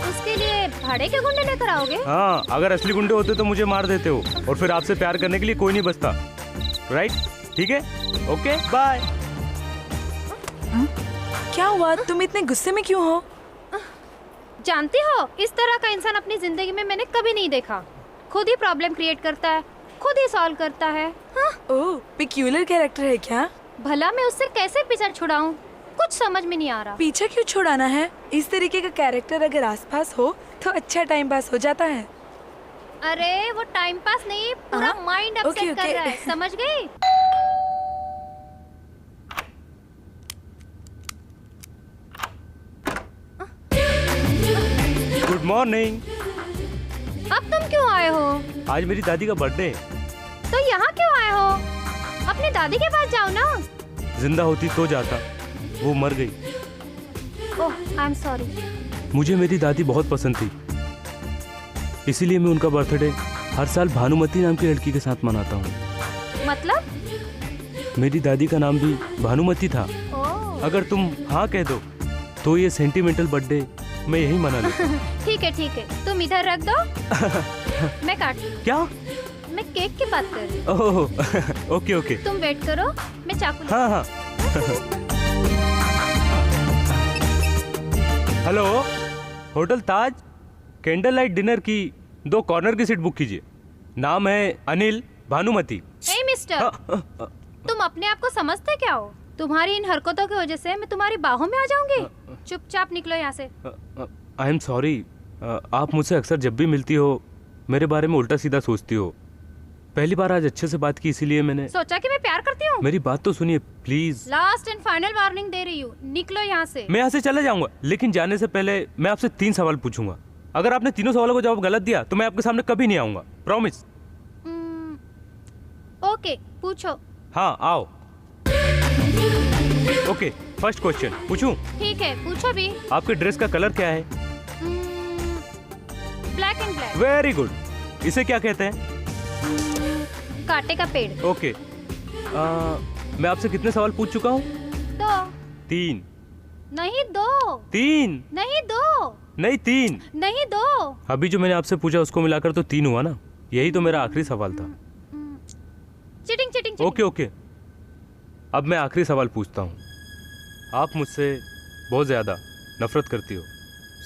उसके लिए भाड़े के गुंडे लेकर आओगे?
हाँ, अगर असली गुंडे होते तो मुझे मार देते हो और फिर आपसे प्यार करने के लिए कोई नहीं बचता। राइट? ठीक है, ओके, बाय।
क्या हुआ? तुम इतने गुस्से में क्यों हो?
जानती हो, इस तरह का इंसान अपनी जिंदगी में मैंने कभी नहीं देखा। खुद ही प्रॉब्लम क्रिएट करता है, खुद ही सॉल्व करता है। हाँ?
ओह, पिक्यूलर कैरेक्टर है क्या?
भला मैं उससे कैसे पीछा छुड़ाऊं? कुछ समझ में नहीं आ रहा।
पीछा क्यों छुड़ाना है? इस तरीके का कैरेक्टर अगर आसपास हो तो अच्छा टाइम पास हो जाता है।
अरे वो टाइम पास नहीं, पूरा माइंड अपसेट कर रहा है, समझ गई?
Good morning.
अब तुम क्यों आए हो?
आज मेरी दादी का बर्थडे है।
तो यहाँ क्यों आए हो? अपनी दादी के पास जाओ ना।
जिंदा होती तो जाता, वो मर गई।
ओह, आई एम सॉरी।
मुझे मेरी दादी बहुत पसंद थी, इसीलिए मैं उनका बर्थडे हर साल भानुमति नाम की लड़की के साथ मनाता हूँ।
मतलब?
मेरी दादी का नाम भी भानुमति था। अगर तुम हाँ कह दो तो ये सेंटिमेंटल बर्थडे मैं यही मना लूँ।
ठीक है, तुम इधर रख दो। मैं काट।
क्या?
मैं केक की बात कर रही हूँ।
ओह, ओके।
तुम वेट करो, मैं चाकू।
हाँ। हेलो, होटल ताज, कैंडल लाइट डिनर की 2 कॉर्नर की सीट बुक कीजिए। नाम है अनिल, भानुमति।
हे मिस्टर, तुम अपने आप को समझते क्या हो? तुम्हारी इन हरकतों की वजह से मैं तुम्हारी बाहों में आ जाऊंगी। चुपचाप निकलो यहाँ से।
I am sorry. आप मुझसे अक्सर जब भी मिलती हो मेरे बारे में उल्टा सीधा सोचती हो। पहली बार आज अच्छे से बात की, इसीलिए मैंने
सोचा कि मैं प्यार करती हूँ।
मेरी बात तो सुनिए please.
Last and final warning दे रही हूँ, निकलो यहाँ से।
मैं यहाँ से चला जाऊंगा, लेकिन जाने से पहले मैं आपसे 3 सवाल पूछूंगा। अगर आपने तीनों सवालों को जवाब गलत दिया तो मैं आपके सामने कभी नहीं आऊंगा। प्रॉमिस?
ओके, पूछो।
हाँ, आओ। ओके, फर्स्ट क्वेश्चन पूछूं?
ठीक है, पूछो भी।
आपके ड्रेस का कलर क्या है?
Black and black.
Very good. इसे क्या कहते हैं?
कांटे का पेड़।
ओके। मैं आपसे कितने सवाल पूछ चुका हूँ?
2।
3।
नहीं 2।
3।
नहीं 2।
नहीं 3।
नहीं 2।
अभी जो मैंने आपसे पूछा उसको मिलाकर तो 3 हुआ ना। यही तो मेरा आखिरी सवाल था।
चीटिंग।
ओके। अब मैं आखिरी सवाल पूछता हूँ। आप मुझसे बहुत ज्यादा नफरत करती हो,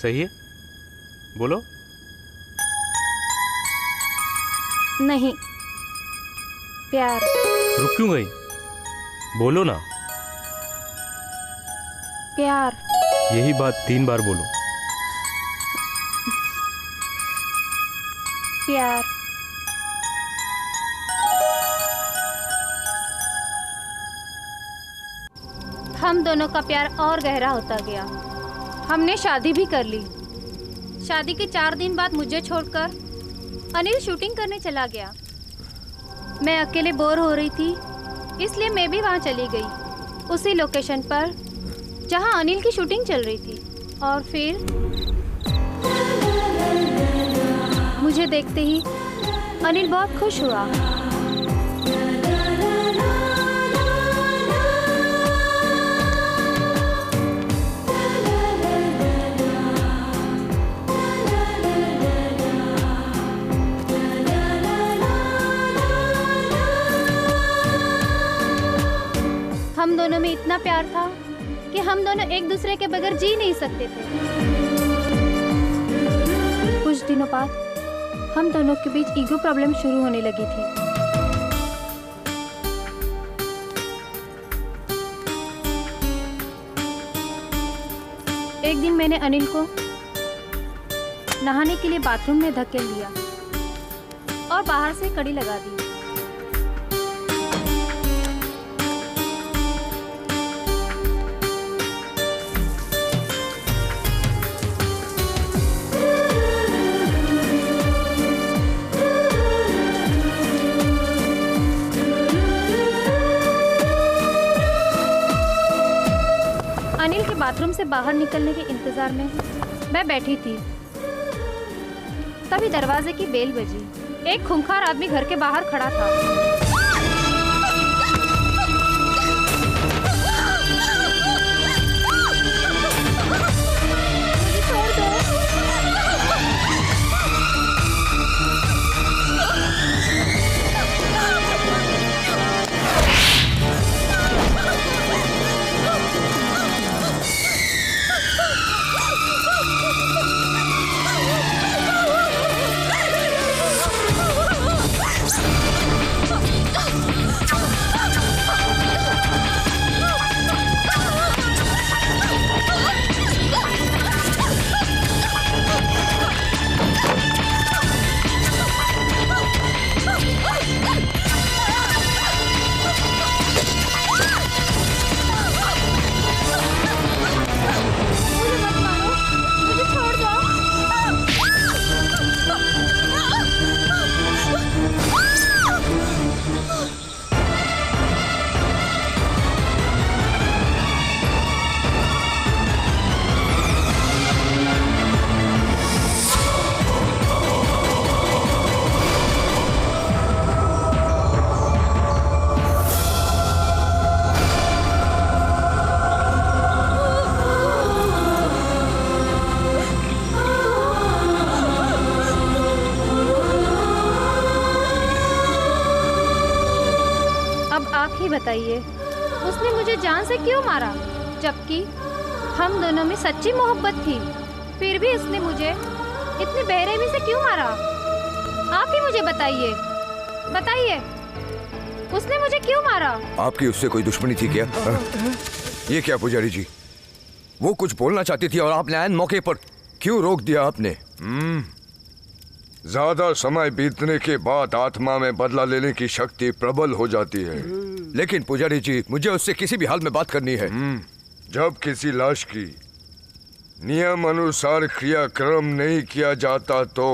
सही है? बोलो।
नहीं, प्यार।
रुक क्यों गई? बोलो ना।
प्यार।
यही बात 3 बार बोलो।
प्यार। हम दोनों का प्यार और गहरा होता गया। हमने शादी भी कर ली। शादी के 4 दिन बाद मुझे छोड़कर अनिल शूटिंग करने चला गया। मैं अकेले बोर हो रही थी, इसलिए मैं भी वहाँ चली गई, उसी लोकेशन पर जहाँ अनिल की शूटिंग चल रही थी। और फिर मुझे देखते ही अनिल बहुत खुश हुआ। हम दोनों में इतना प्यार था कि हम दोनों एक दूसरे के बगैर जी नहीं सकते थे। कुछ दिनों बाद हम दोनों के बीच ईगो प्रॉब्लम शुरू होने लगी थी। एक दिन मैंने अनिल को नहाने के लिए बाथरूम में धकेल दिया और बाहर से कड़ी लगा दी। बाथरूम से बाहर निकलने के इंतजार में मैं बैठी थी, तभी दरवाजे की बेल बजी। एक खूंखार आदमी घर के बाहर खड़ा था। बताइए, उसने मुझे जान से क्यों मारा, जबकि हम दोनों में सच्ची मोहब्बत थी। फिर भी उसने मुझे इतनी बेरहमी से क्यों मारा? आप ही मुझे बताइए, बताइए, उसने मुझे क्यों मारा?
आपकी उससे कोई दुश्मनी थी क्या? ये क्या पुजारी जी, वो कुछ बोलना चाहती थी और आपने ऐन मौके पर क्यों रोक दिया आपने?
ज्यादा समय बीतने के बाद आत्मा में बदला लेने की शक्ति प्रबल हो जाती है।
लेकिन पुजारी जी, मुझे उससे किसी भी हाल में बात करनी है।
जब किसी लाश की नियम अनुसार क्रियाक्रम नहीं किया जाता तो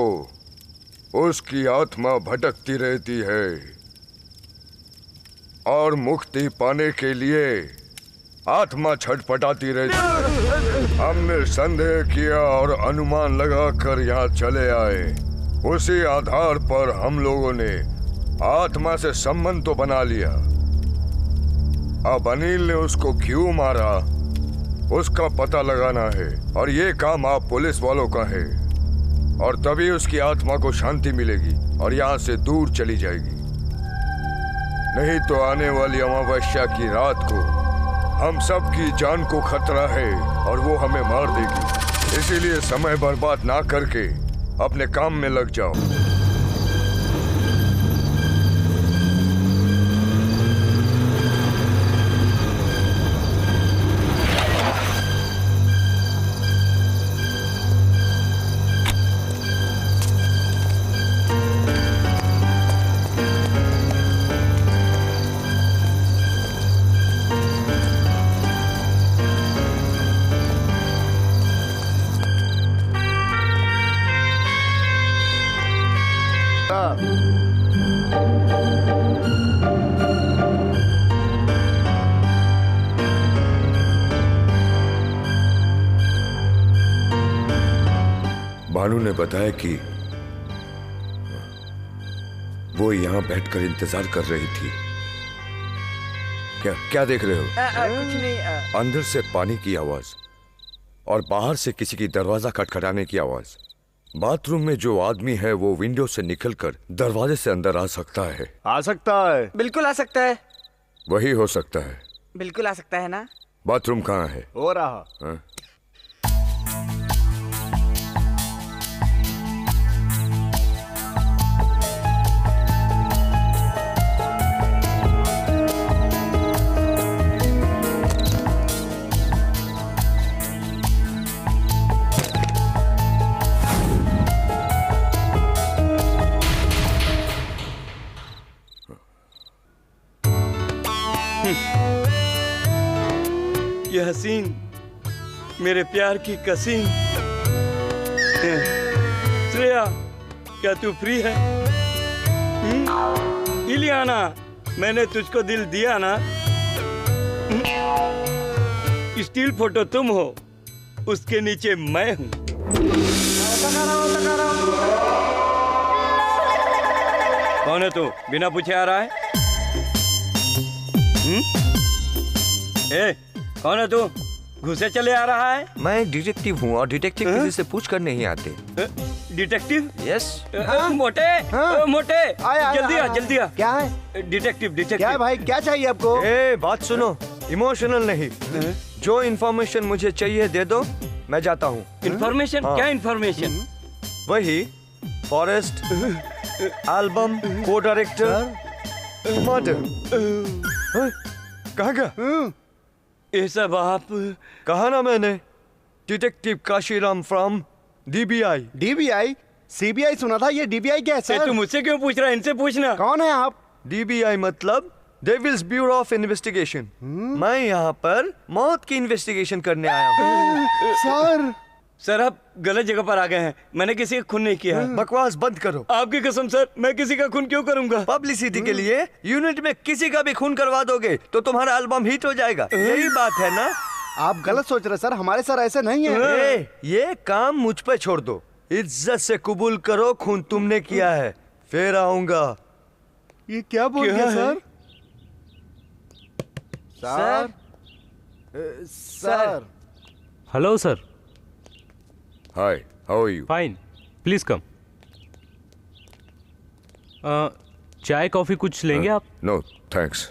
उसकी आत्मा भटकती रहती है और मुक्ति पाने के लिए आत्मा छटपटाती रहती है। हमने संदेह किया और अनुमान लगाकर यहाँ चले आए। उसी आधार पर हम लोगों ने आत्मा से संबंध तो बना लिया। अब अनिल ने उसको क्यों मारा, उसका पता लगाना है और ये काम आप पुलिस वालों का है। और तभी उसकी आत्मा को शांति मिलेगी और यहाँ से दूर चली जाएगी। नहीं तो आने वाली अमावस्या की रात को हम सब की जान को खतरा है और वो हमें मार देगी। इसीलिए समय बर्बाद ना करके अपने काम में लग जाओ।
भानु ने बताया कि वो यहाँ बैठकर इंतजार कर रही थी। क्या देख रहे हो?
कुछ नहीं।
अंदर से पानी की आवाज और बाहर से किसी की दरवाजा खटखटाने की आवाज। बाथरूम में जो आदमी है वो विंडो से निकलकर दरवाजे से अंदर आ सकता है।
आ सकता है,
बिल्कुल आ सकता है।
वही हो सकता है।
बिल्कुल आ सकता है ना।
बाथरूम कहाँ है?
हो रहा।
हाँ?
ये हसीन मेरे प्यार की कसीन। श्रेया, क्या तू फ्री है? इलियाना, मैंने तुझको दिल दिया ना? स्टील फोटो तुम हो, उसके नीचे मैं हूँ। कौन है तू? बिना पूछे आ रहा है? ए, कौन है तू? घुसे चले आ रहा है?
मैं डिटेक्टिव हूँ और डिटेक्टिव किसी से पूछ कर नहीं आते।
डिटेक्टिव?
यस।
मोटे, मोटे, जल्दी आ, जल्दी आ।
क्या है?
डिटेक्टिव,
क्या है भाई, क्या चाहिए आपको?
बात सुनो, इमोशनल नहीं। जो इन्फॉर्मेशन मुझे चाहिए दे दो, मैं जाता हूँ।
इन्फॉर्मेशन? क्या इन्फॉर्मेशन?
वही फॉरेस्ट, एल्बम, को डायरेक्टर, मर्डर। कहाँ गया?
ये सब आप?
कहा ना मैंने, detective Kashiram from DBI।
DBI? CBI सुना था, ये DBI क्या है सर?
तू मुझसे क्यों पूछ रहा है? इनसे पूछना।
कौन है आप?
DBI मतलब डेविल्स ब्यूरो ऑफ इन्वेस्टिगेशन। मैं यहाँ पर मौत की इन्वेस्टिगेशन करने आया हूँ।
सर आप गलत जगह पर आ गए हैं। मैंने किसी का खून नहीं किया है।
बकवास बंद करो।
आपकी कसम सर, मैं किसी का खून क्यों करूंगा?
पब्लिसिटी के लिए यूनिट में किसी का भी खून करवा दोगे तो तुम्हारा एल्बम हिट हो जाएगा। यही बात है ना?
आप गलत सोच रहे सर, हमारे सर ऐसे नहीं है।
ये काम मुझ पे छोड़ दो। इज्जत से कबूल करो खून तुमने किया है, फिर आऊंगा।
ये क्या बोल रहे sir? Sir, sir.
Hello sir.
Hi, how are you?
Fine, please come. चाय कॉफी कुछ लेंगे आप?
No thanks.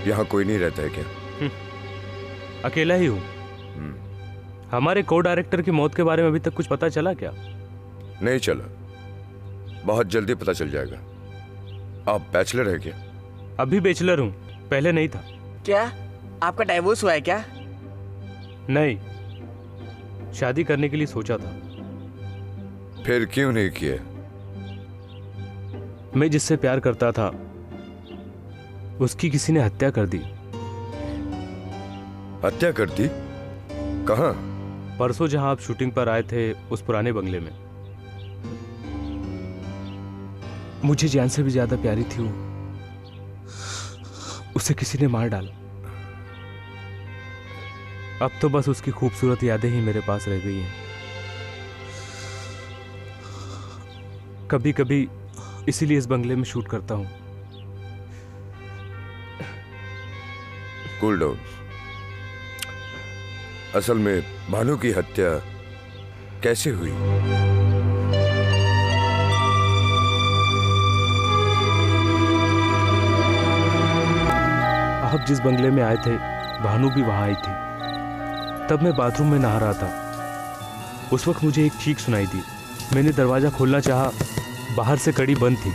यहाँ कोई नहीं रहता है क्या?
अकेला ही हूँ। हमारे को डायरेक्टर की मौत के बारे में अभी तक कुछ पता चला क्या?
नहीं चला, बहुत जल्दी पता चल जाएगा। आप बैचलर है क्या?
अभी बैचलर हूँ, पहले नहीं था।
क्या आपका डाइवोर्स हुआ है क्या?
नहीं, शादी करने के लिए सोचा था।
फिर क्यों नहीं किया?
मैं जिससे प्यार करता था उसकी किसी ने हत्या कर दी।
हत्या कर दी? कहाँ?
परसों जहां आप शूटिंग पर आए थे, उस पुराने बंगले में। मुझे जान से भी ज्यादा प्यारी थी वो। उसे किसी ने मार डाला। अब तो बस उसकी खूबसूरत यादें ही मेरे पास रह गई हैं। कभी कभी इसीलिए इस बंगले में शूट करता हूं।
Cool down. असल में भानु की हत्या कैसे हुई?
आप जिस बंगले में आए थे, भानु भी वहां आई थी। तब मैं बाथरूम में नहा रहा था। उस वक्त मुझे एक चीख सुनाई दी। मैंने दरवाजा खोलना चाहा, बाहर से कड़ी बंद थी।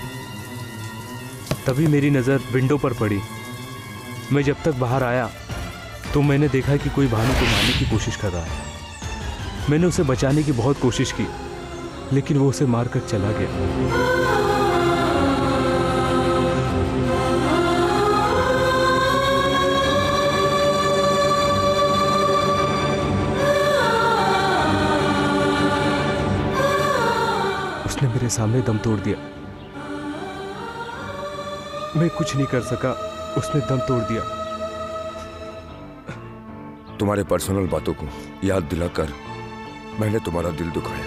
तभी मेरी नजर विंडो पर पड़ी। मैं जब तक बाहर आया तो मैंने देखा कि कोई भानु को मारने की कोशिश कर रहा है। मैंने उसे बचाने की बहुत कोशिश की, लेकिन वो उसे मारकर चला गया। उसने मेरे सामने दम तोड़ दिया। मैं कुछ नहीं कर सका, उसने दम तोड़ दिया।
तुम्हारे पर्सनल बातों को याद दिलाकर मैंने तुम्हारा दिल दुखाया।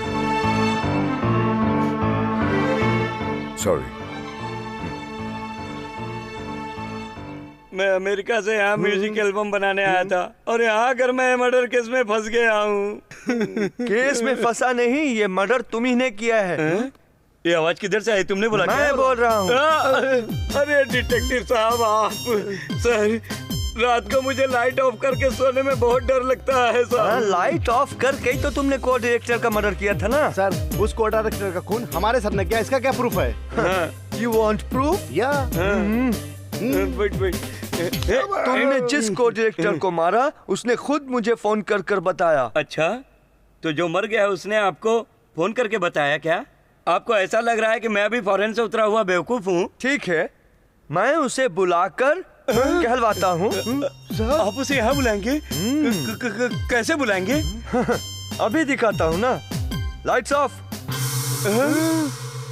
सॉरी।
मैं अमेरिका से यहाँ म्यूजिक एल्बम बनाने आया था और यहाँ आकर मैं मर्डर केस में फंस गया हूँ।
केस में फंसा नहीं, ये मर्डर तुम ही ने किया है।
ये आवाज किधर से आई? तुमने बोला?
मैं बोल रहा हूँ।
अरे डिटेक्टिव साहब, आप सर, रात को मुझे लाइट ऑफ करके सोने में बहुत डर लगता है सर।
लाइट ऑफ करके ही तो तुमने को डायरेक्टर का मर्डर किया था ना?
सर, उस को डायरेक्टर का खून हमारे सर ने किया, इसका क्या प्रूफ है?
You want proof?
या
तुमने जिस को डायरेक्टर को मारा, उसने खुद मुझे फोन कर कर बताया।
अच्छा, तो जो मर गया उसने आपको फोन करके बताया क्या? आपको ऐसा लग रहा है कि मैं भी फॉरेन से उतरा हुआ बेवकूफ हूँ?
ठीक है, मैं उसे बुलाकर कहलवाता हूँ।
आप उसे यहाँ बुलाएंगे? कैसे बुलाएंगे?
अभी दिखाता हूँ ना। Lights off.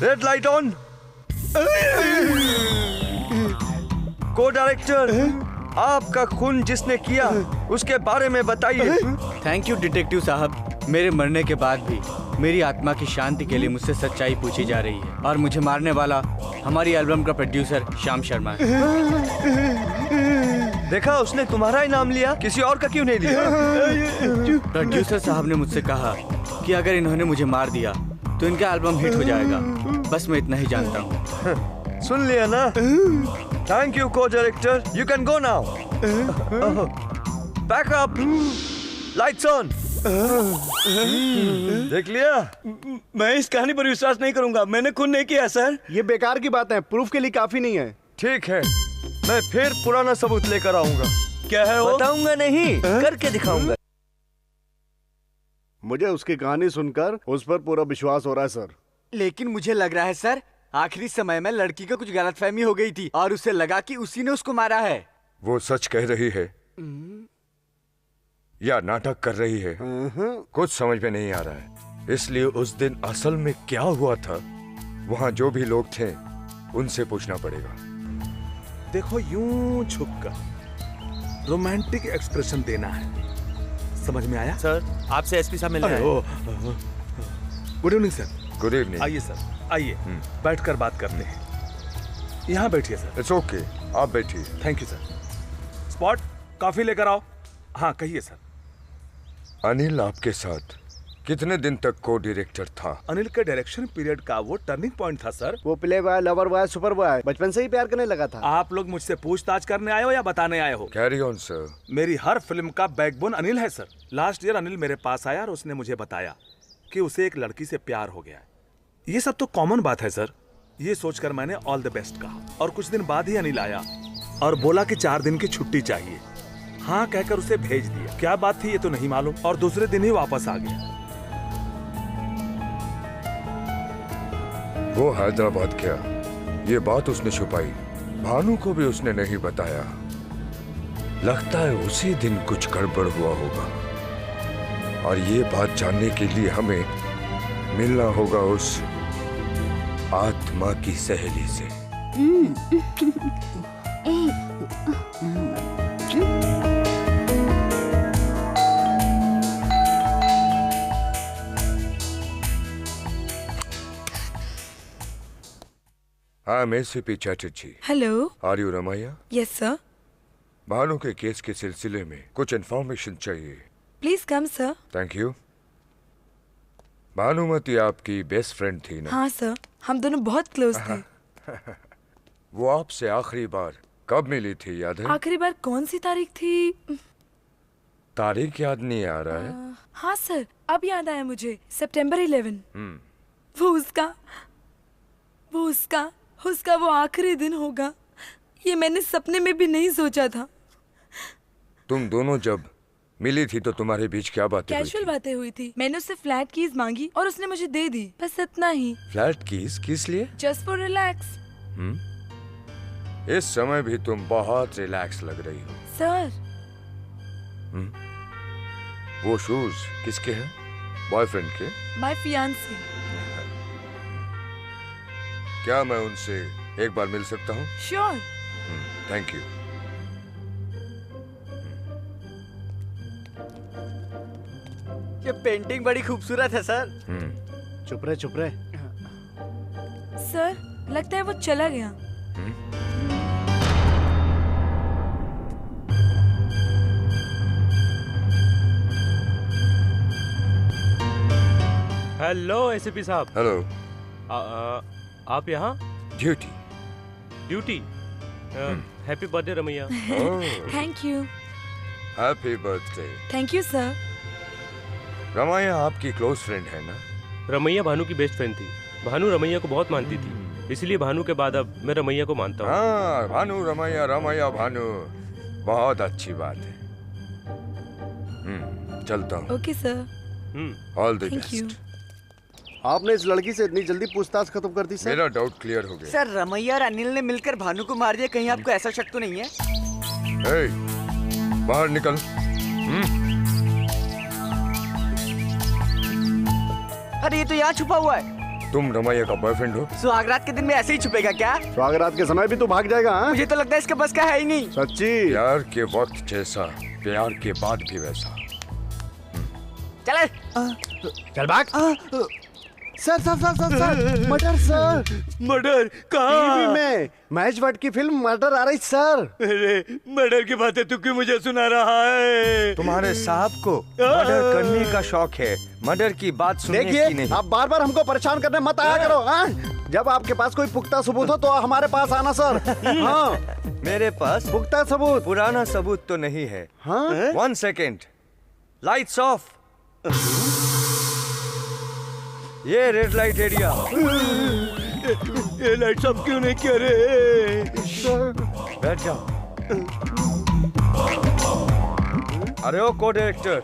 Red light on. को डायरेक्टर, आपका खून जिसने किया उसके बारे में बताइए।
थैंक यू डिटेक्टिव साहब। मेरे मरने के बाद भी मेरी आत्मा की शांति के लिए मुझसे सच्चाई पूछी जा रही है और मुझे मारने वाला हमारी एल्बम का प्रोड्यूसर श्याम शर्मा है।
देखा, उसने तुम्हारा ही नाम लिया, किसी और का क्यों नहीं लिया?
प्रोड्यूसर साहब ने मुझसे कहा कि अगर इन्होंने मुझे मार दिया तो इनका एल्बम हिट हो जाएगा। बस मैं इतना ही जानता हूँ।
सुन लिया ना? थैंक यू को director, you can go now. Back up, lights on. देख लिया?
मैं इस कहानी पर विश्वास नहीं करूंगा। मैंने खून नहीं किया सर।
ये बेकार की बात है, प्रूफ के लिए काफी नहीं है।
ठीक है, मैं फिर पुराना सबूत लेकर आऊंगा।
क्या है वो?
बताऊंगा नहीं, करके दिखाऊंगा।
मुझे उसकी कहानी सुनकर उस पर पूरा विश्वास हो रहा है सर।
लेकिन मुझे लग रहा है सर, आखिरी समय में लड़की को कुछ गलतफहमी हो गई थी और उसे लगा कि उसी ने उसको मारा है।
वो सच कह रही है या नाटक कर रही है, कुछ समझ में नहीं आ रहा है। इसलिए उस दिन असल में क्या हुआ था, वहां जो भी लोग थे उनसे पूछना पड़ेगा।
देखो, यूं झुककर रोमांटिक एक्सप्रेशन देना है। समझ में आया?
सर, आपसे एसपी साहब मिलने आए।
Good evening sir.
Good evening.
आइए सर, आइए, बैठकर बात करते हैं। यहाँ बैठिए सर।
इट्स ओके, आप बैठिए।
Thank you sir. Spot, coffee लेकर आओ। हाँ, कहिए सर।
अनिल आपके साथ कितने दिन तक को डायरेक्टर था?
अनिल के डायरेक्शन पीरियड का वो टर्निंग पॉइंट था सर।
वो play boy, lover boy, super boy, बचपन से ही प्यार करने लगा था।
आप लोग मुझसे पूछताछ करने आए हो या बताने आए हो?
Carry on sir.
मेरी हर फिल्म का बैकबोन अनिल है सर। लास्ट ईयर अनिल मेरे पास आया और उसने मुझे बताया कि उसे एक लड़की से प्यार हो गया है। ये सब तो कॉमन बात है सर। ये सोचकर मैंने ऑल द बेस्ट कहा और कुछ दिन बाद ही अनिल आया और बोला कि 4 दिन की छुट्टी चाहिए। हाँ कहकर उसे भेज दिया। क्या बात थी ये तो नहीं मालूम और दूसरे दिन ही वापस आ गया।
वो हैदराबाद गया, ये बात उसने छुपाई। भानु को भी उसने नहीं बताया। लगता है उसी दिन कुछ गड़बड़ हुआ होगा और ये बात जानने के लिए हमें मिलना होगा उस आत्मा की सहेली से। हाँ, मैं ACP Chatterjee.
Hello.
Are you Ramaiah?
Yes sir.
Bhanu के केस के सिलसिले में कुछ इन्फॉर्मेशन चाहिए।
Please come sir.
Thank you. Bhanumati आपकी बेस्ट फ्रेंड थी ना?
हाँ सर, हम दोनों बहुत क्लोज थे।
वो आपसे आखिरी बार कब मिली थी, याद है?
आखिरी बार कौन सी तारीख थी?
तारीख याद नहीं आ रहा है।
हाँ सर, अब याद आया मुझे, सितंबर 11। वो आखिरी दिन होगा, ये मैंने सपने में भी नहीं सोचा था।
तुम दोनों जब मिली थी तो तुम्हारे बीच क्या बातें हुई
कैजुअल
थी?
बातें हुई थी। मैंने उससे फ्लैट कीज मांगी और उसने मुझे दे दी, बस इतना ही।
फ्लैट कीज किस लिए?
Just for relax.
इस समय भी तुम बहुत रिलैक्स लग रही हो।
सर,
वो शूज किसके हैं? बॉयफ्रेंड के?
My fiancée.
क्या मैं उनसे एक बार मिल सकता हूँ?
श्योर।
Thank you.
ये पेंटिंग बड़ी खूबसूरत है सर।
चुप रहे, चुप रहे।
सर, लगता है वो चला गया।
हेलो एसीपी साहब।
हेलो।
आप यहाँ?
Duty.
Duty? Happy birthday Ramaiah.
Thank you.
Happy birthday.
Thank you sir.
Ramaiah आपकी क्लोज फ्रेंड है ना?
रमैया भानु की बेस्ट फ्रेंड थी। भानु रमैया को बहुत मानती थी, इसलिए भानु के बाद अब मैं रमैया को मानता हूँ।
हाँ, भानु रमैया, रमैया भानु, बहुत अच्छी बात है। चलता हूँ।
Okay sir.
All the
thank you.
Best.
आपने इस लड़की से इतनी जल्दी पूछताछ खत्म कर दी सर?
मेरा डाउट क्लियर हो गया।
सर, रमैया और अनिल ने मिलकर भानु को मार दिया, कहीं आपको ऐसा शक तो नहीं है?
बाहर निकल।
अरे ये तो यहाँ छुपा हुआ है।
तुम रमैया का बॉयफ्रेंड हो?
सुहागरात के दिन में ऐसे ही छुपेगा क्या?
स्वागरात के समय भी तू भाग जाएगा? हाँ?
मुझे तो लगता है इसके बस का है ही नहीं।
सच्ची?
प्यार के वक्त जैसा, प्यार के बाद भी वैसा।
चले।
चल भाग। Sir sir sir sir sir murder sir.
Murder कहाँ?
टीवी में महेश भट्ट की फिल्म मर्डर आ रही सर।
अरे मर्डर की बातें तू क्यों मुझे सुना रहा है?
तुम्हारे साहब को मर्डर करने का शौक है, मर्डर की बात सुनने की नहीं।
देखिए आप बार बार हमको परेशान करने मत आया करो। हाँ? जब आपके पास कोई पुख्ता सबूत हो तो हमारे पास आना सर। हाँ
मेरे पास
पुख्ता सबूत?
पुराना सबूत तो नहीं है।
हाँ?
1 सेकेंड, लाइट्स ऑफ। ये रेड लाइट एरिया।
ये लाइट्स ऑफ क्यों नहीं किया रे?
बैठ जाओ। अरे ओ को डायरेक्टर,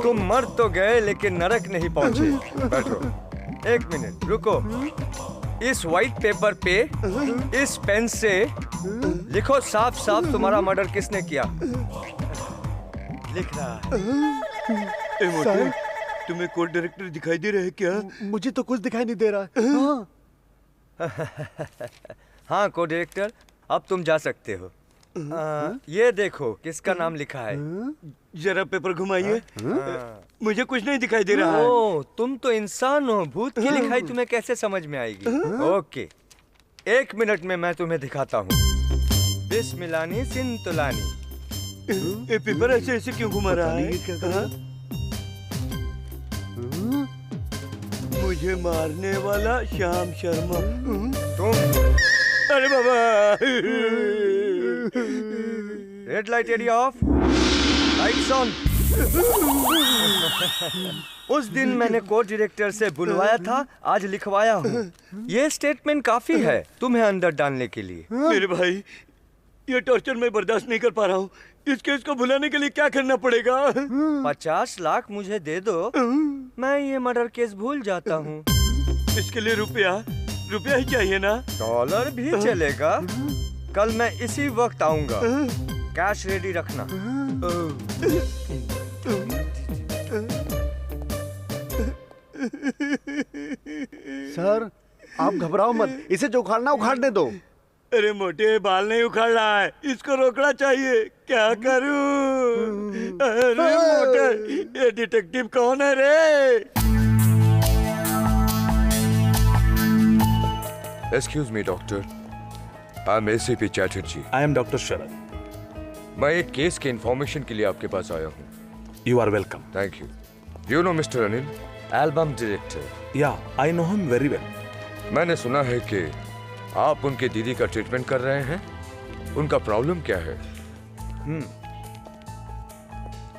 तुम मर तो गए लेकिन नरक नहीं पहुंचे। बैठो। 1 मिनट रुको। इस व्हाइट पेपर पे इस पेन से लिखो साफ साफ तुम्हारा मर्डर किसने किया। लिख रहा है।
तुम्हें कोर्ट डायरेक्टर दिखाई दे रहा है क्या?
मुझे तो कुछ दिखाई नहीं दे रहा है।
हाँ को डायरेक्टर, अब तुम जा सकते हो। ये देखो किसका नाम लिखा है।
जरा पेपर घुमाइए। मुझे कुछ नहीं दिखाई दे रहा है।
ओ, तुम तो इंसान हो, भूत की लिखाई तुम्हें कैसे समझ में आएगी? ओके, 1 मिनट में मैं तुम्हें दिखाता हूँ। बिस्मिलानी सिंतुलानी।
ये पेपर ऐसे ऐसे क्यों घुमा रहा है? मुझे मारने वाला श्याम शर्मा।
तुम?
अरे बाबा।
Red light area off, lights on. उस दिन मैंने कोर्ट डायरेक्टर से बुलवाया था, आज लिखवाया हूँ। ये स्टेटमेंट काफी है तुम्हें अंदर डालने के लिए।
मेरे भाई, ये टॉर्चर मैं बर्दाश्त नहीं कर पा रहा हूँ। इस केस को भुलाने के लिए क्या करना पड़ेगा?
50 लाख मुझे दे दो, मैं ये मर्डर केस भूल जाता हूँ।
इसके लिए रुपया ही चाहिए ना?
डॉलर भी चलेगा। कल मैं इसी वक्त आऊंगा, कैश रेडी रखना।
सर आप घबराओ मत, इसे जो उखाड़ना उखाड़ने दो।
अरे मोटे, बाल नहीं उखाड़ रहा है, इसको रोकना चाहिए। क्या करूं? अरे मोटे, ये डिटेक्टिव कौन है रे?
Excuse me doctor, I am ACP Chatterjee.
I am doctor Sharad.
मैं एक केस के इंफॉर्मेशन के लिए आपके पास आया हूँ।
You are welcome.
Thank you. You know mister Anil,
album director?
Yeah, I know him very well.
मैंने सुना है कि आप उनके दीदी का ट्रीटमेंट कर रहे हैं। उनका प्रॉब्लम क्या है?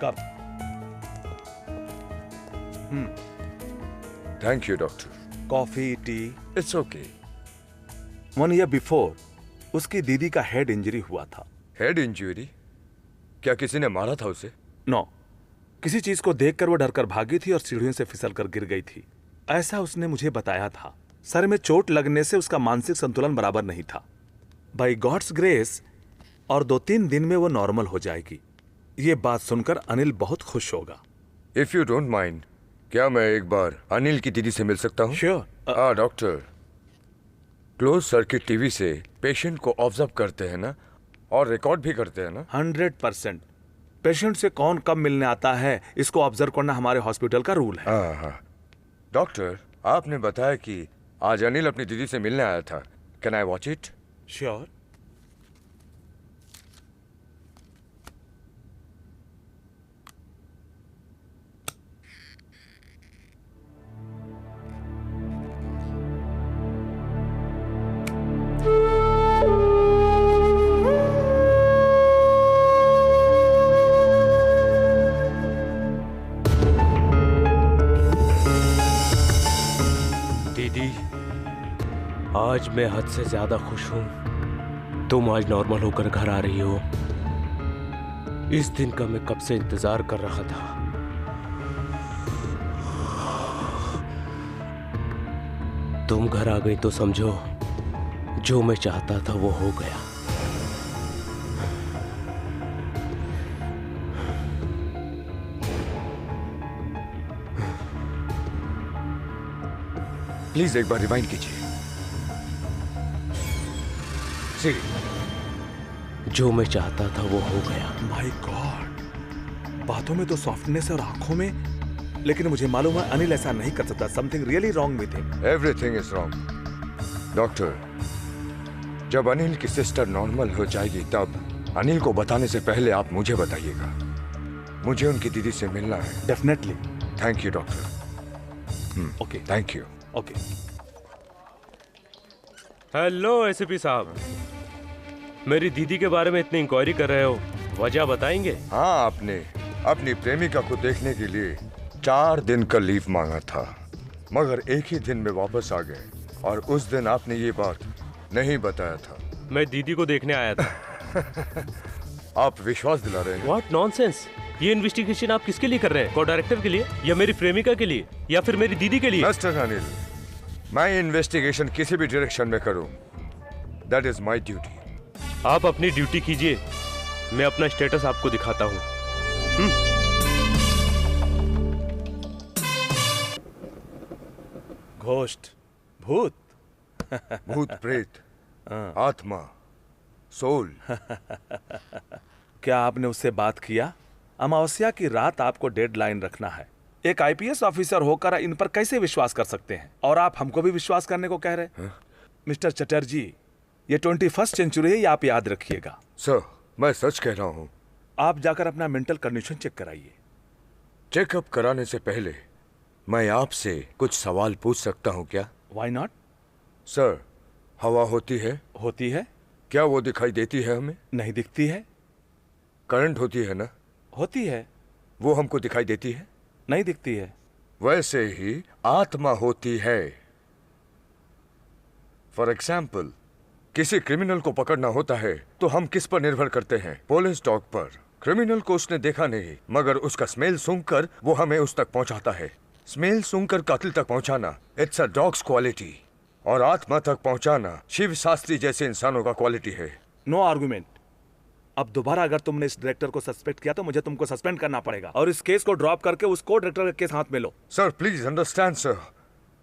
कब?
Thank you doctor.
Coffee, T?
It's okay.
1 year before उसकी दीदी का हेड इंजरी हुआ था।
Head injury? क्या किसी ने मारा था उसे?
नो, किसी चीज को देखकर वो डरकर भागी थी और सीढ़ियों से फिसल कर गिर गई थी, ऐसा उसने मुझे बताया था। सर में चोट लगने से उसका मानसिक संतुलन बराबर नहीं था। बाय गॉड्स ग्रेस और 2-3 दिन में वो नॉर्मल हो जाएगी। ये बात सुनकर अनिल बहुत खुश होगा।
इफ यू डोंट माइंड, क्या मैं एक बार अनिल की दीदी से मिल सकता हूँ?
Sure.
Doctor, close circuit TV से पेशेंट को ऑब्जर्व करते हैं ना, और रिकॉर्ड भी करते हैं ना?
100%। पेशेंट से कौन कब मिलने आता है, इसको ऑब्जर्व करना हमारे हॉस्पिटल का रूल है।
हाँ। डॉक्टर, आपने बताया कि आज अनिल अपनी दीदी से मिलने आया था। Can I watch it?
Sure.
आज मैं हद से ज्यादा खुश हूं। तुम आज नॉर्मल होकर घर आ रही हो। इस दिन का मैं कब से इंतजार कर रहा था। तुम घर आ गई तो समझो जो मैं चाहता था वो हो गया।
प्लीज एक बार रिवाइंड कीजिए। सी,
जो मैं चाहता था वो हो गया।
माय गॉड, बातों में तो सॉफ्टनेस और आंखों में, लेकिन मुझे मालूम है अनिल ऐसा नहीं कर सकता। Something really wrong with him.
Everything is wrong. Doctor, जब अनिल की सिस्टर नॉर्मल हो जाएगी तब अनिल को बताने से पहले आप मुझे बताइएगा। मुझे उनकी दीदी से मिलना है।
Definitely.
Thank you doctor.
Okay,
thank you.
Okay.
Hello SP साहब, मेरी दीदी के बारे में इतनी इंक्वायरी कर रहे हो, वजह बताएंगे?
हाँ, आपने अपनी प्रेमिका को देखने के लिए 4 दिन का लीव मांगा था, मगर एक ही दिन में वापस आ गए और उस दिन आपने ये बात नहीं बताया था।
मैं दीदी को देखने आया था।
आप विश्वास दिला रहे हैं?
What nonsense. ये इन्वेस्टिगेशन आप किसके लिए कर रहे हैं? को डायरेक्टर के लिए, या मेरी प्रेमिका के लिए, या फिर मेरी दीदी के लिए?
मिस्टर अनिल, मैं इन्वेस्टिगेशन किसी भी डायरेक्शन में करूं, दैट इज माय ड्यूटी।
आप अपनी ड्यूटी कीजिए, मैं अपना स्टेटस आपको दिखाता हूँ।
घोस्ट, भूत,
भूत प्रेत, आत्मा, सोल।
क्या आपने उससे बात किया? अमावस्या की रात आपको डेडलाइन रखना है। एक आईपीएस ऑफिसर होकर इन पर कैसे विश्वास कर सकते हैं? और आप हमको भी विश्वास करने को कह रहे हैं? मिस्टर चटर्जी, ये 21st सेंचुरी है, ये आप याद रखिएगा।
सर, मैं सच कह रहा हूँ।
आप जाकर अपना मेंटल कंडीशन चेक कराइए।
चेकअप कराने से पहले मैं आपसे कुछ सवाल पूछ सकता हूँ क्या?
Why not?
सर, हवा होती है?
होती है।
क्या वो दिखाई देती है हमें?
नहीं दिखती है।
करंट होती है ना?
होती है।
वो हमको दिखाई देती है?
नहीं दिखती है।
वैसे ही आत्मा होती है। फॉर एग्जाम्पल, किसी क्रिमिनल को पकड़ना होता है तो हम किस पर निर्भर करते हैं? पुलिस डॉग पर। क्रिमिनल को उसने देखा नहीं, मगर उसका स्मेल सूंघकर वो हमें उस तक पहुंचाता है। स्मेल सूंघकर कातिल तक पहुंचाना, इट्स अ डॉग्स क्वालिटी। और आत्मा तक पहुंचाना शिव शास्त्री जैसे इंसानों का क्वालिटी है।
No argument. अब दोबारा अगर तुमने इस डायरेक्टर को सस्पेक्ट किया तो मुझे तुमको सस्पेंड करना पड़ेगा, और इस केस को ड्रॉप करके उस को डायरेक्टर का केस हाथ में लो।
Sir, please understand sir,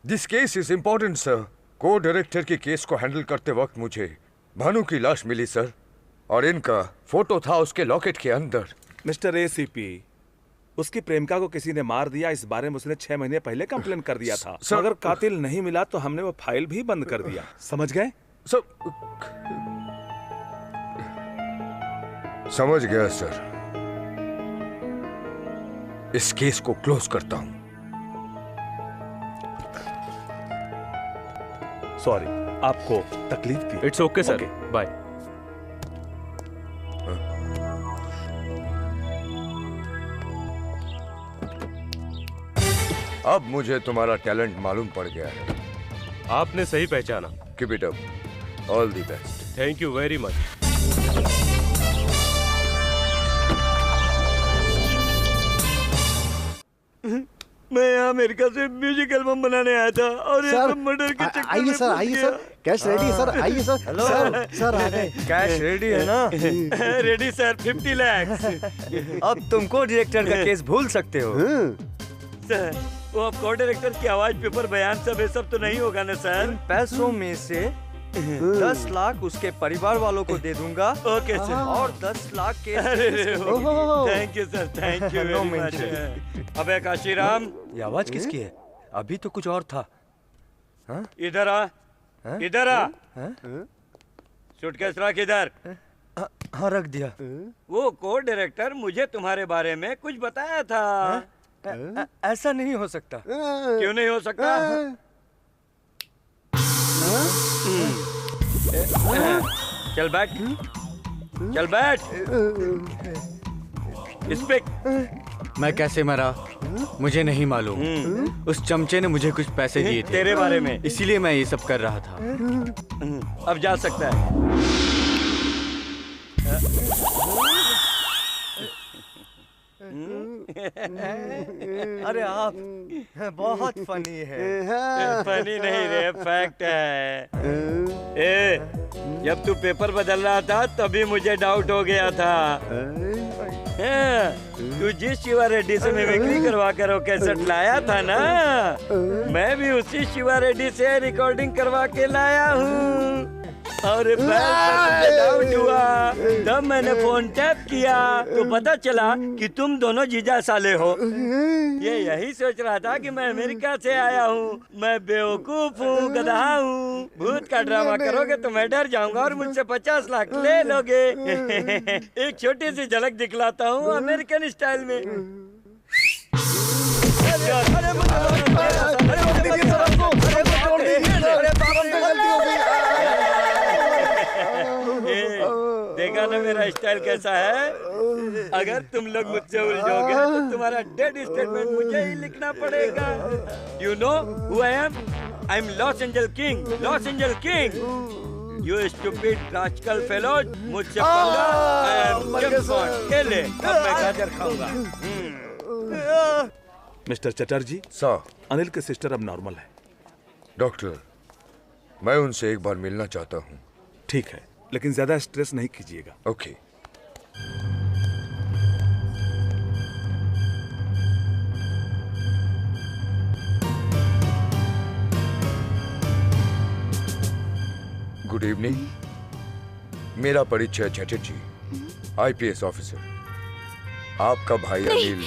this case is important sir. को डायरेक्टर के केस को हैंडल करते वक्त मुझे भानु की लाश मिली सर, और इनका फोटो था उसके लॉकेट के अंदर।
मिस्टर एसीपी, उसकी प्रेमिका को किसी ने मार दिया, इस बारे में उसने 6 महीने पहले कंप्लेन कर दिया था। अगर कातिल नहीं मिला तो हमने वो फाइल भी बंद कर दिया। समझ गए?
समझ गया सर। इस केस को क्लोज करता हूं।
सॉरी, आपको तकलीफ दी।
It's okay sir, bye.
अब मुझे तुम्हारा टैलेंट मालूम पड़ गया है।
आपने सही पहचाना।
Keep it up. All the best.
Thank you very much.
मैं यहाँ अमेरिका से म्यूजिक एल्बम बनाने आया था और ये सब मर्डर के चक्कर में
आइए सर, आइए सर, कैश रेडी है सर, आइए सर।
हेलो
सर आ गए।
कैश रेडी है ना?
Ready sir, 50 lakh.
अब तुमको डायरेक्टर का केस भूल सकते हो।
सर, वो अब को डायरेक्टर की आवाज, पेपर, बयान सब ये सब तो नहीं होगा ना सर?
इन पैसों में से 10 लाख उसके परिवार वालों को दे दूंगा।
Okay sir.
और 10 लाख के
thank you sir, thank you very much. अबे काशीराम,
ये आवाज किसकी है? अभी तो कुछ और था।
इधर आ, इधर आ। सूटकेस रख इधर।
हाँ, रख दिया।
वो को डायरेक्टर मुझे तुम्हारे बारे में कुछ बताया था।
ऐसा नहीं हो सकता।
क्यों नहीं हो सकता? चल बैठ, चल बैठ। स्पीक।
मैं कैसे मरा मुझे नहीं मालूम। उस चमचे ने मुझे कुछ पैसे दिए थे
तेरे बारे में,
इसीलिए मैं ये सब कर रहा था।
अब जा सकता है।
अरे आप बहुत फनी है।
फनी नहीं रे, फैक्ट है। ए, जब तू पेपर बदल रहा था तभी मुझे डाउट हो गया था। हाँ, तू जिस शिवा रेड्डी से मिमिक्री करवा कर वो कैसेट लाया था ना, मैं भी उसी शिवा रेड्डी से रिकॉर्डिंग करवा के लाया हूँ। और डाउट हुआ तब मैंने फोन टैप किया तो पता चला कि तुम दोनों जीजा साले हो। ये यही सोच रहा था कि मैं अमेरिका से आया हूँ, मैं बेवकूफ हूँ, गधा हूँ। भूत का ड्रामा करोगे तो मैं डर जाऊंगा और मुझसे 50 लाख ले लोगे। एक छोटी सी झलक दिखलाता हूँ अमेरिकन स्टाइल में। देखा ना मेरा स्टाइल कैसा है। अगर तुम लोग मुझसे उलझोगे तो तुम्हारा डेड स्टेटमेंट मुझे ही लिखना पड़ेगा। You know who I am? I am loss angel king, loss angel king. You stupid rascal fellows, मुझसे पंगा। I am James bond. ये ले, अब मैं गाजर खाऊंगा।
मिस्टर चटर्जी
सर,
अनिल की सिस्टर अब नॉर्मल है।
डॉक्टर, मैं उनसे एक बार मिलना चाहता हूँ।
ठीक है, लेकिन ज्यादा स्ट्रेस नहीं कीजिएगा।
ओके। गुड इवनिंग, मेरा परिचय चटर्जी, आईपीएस ऑफिसर। आपका भाई अनिल।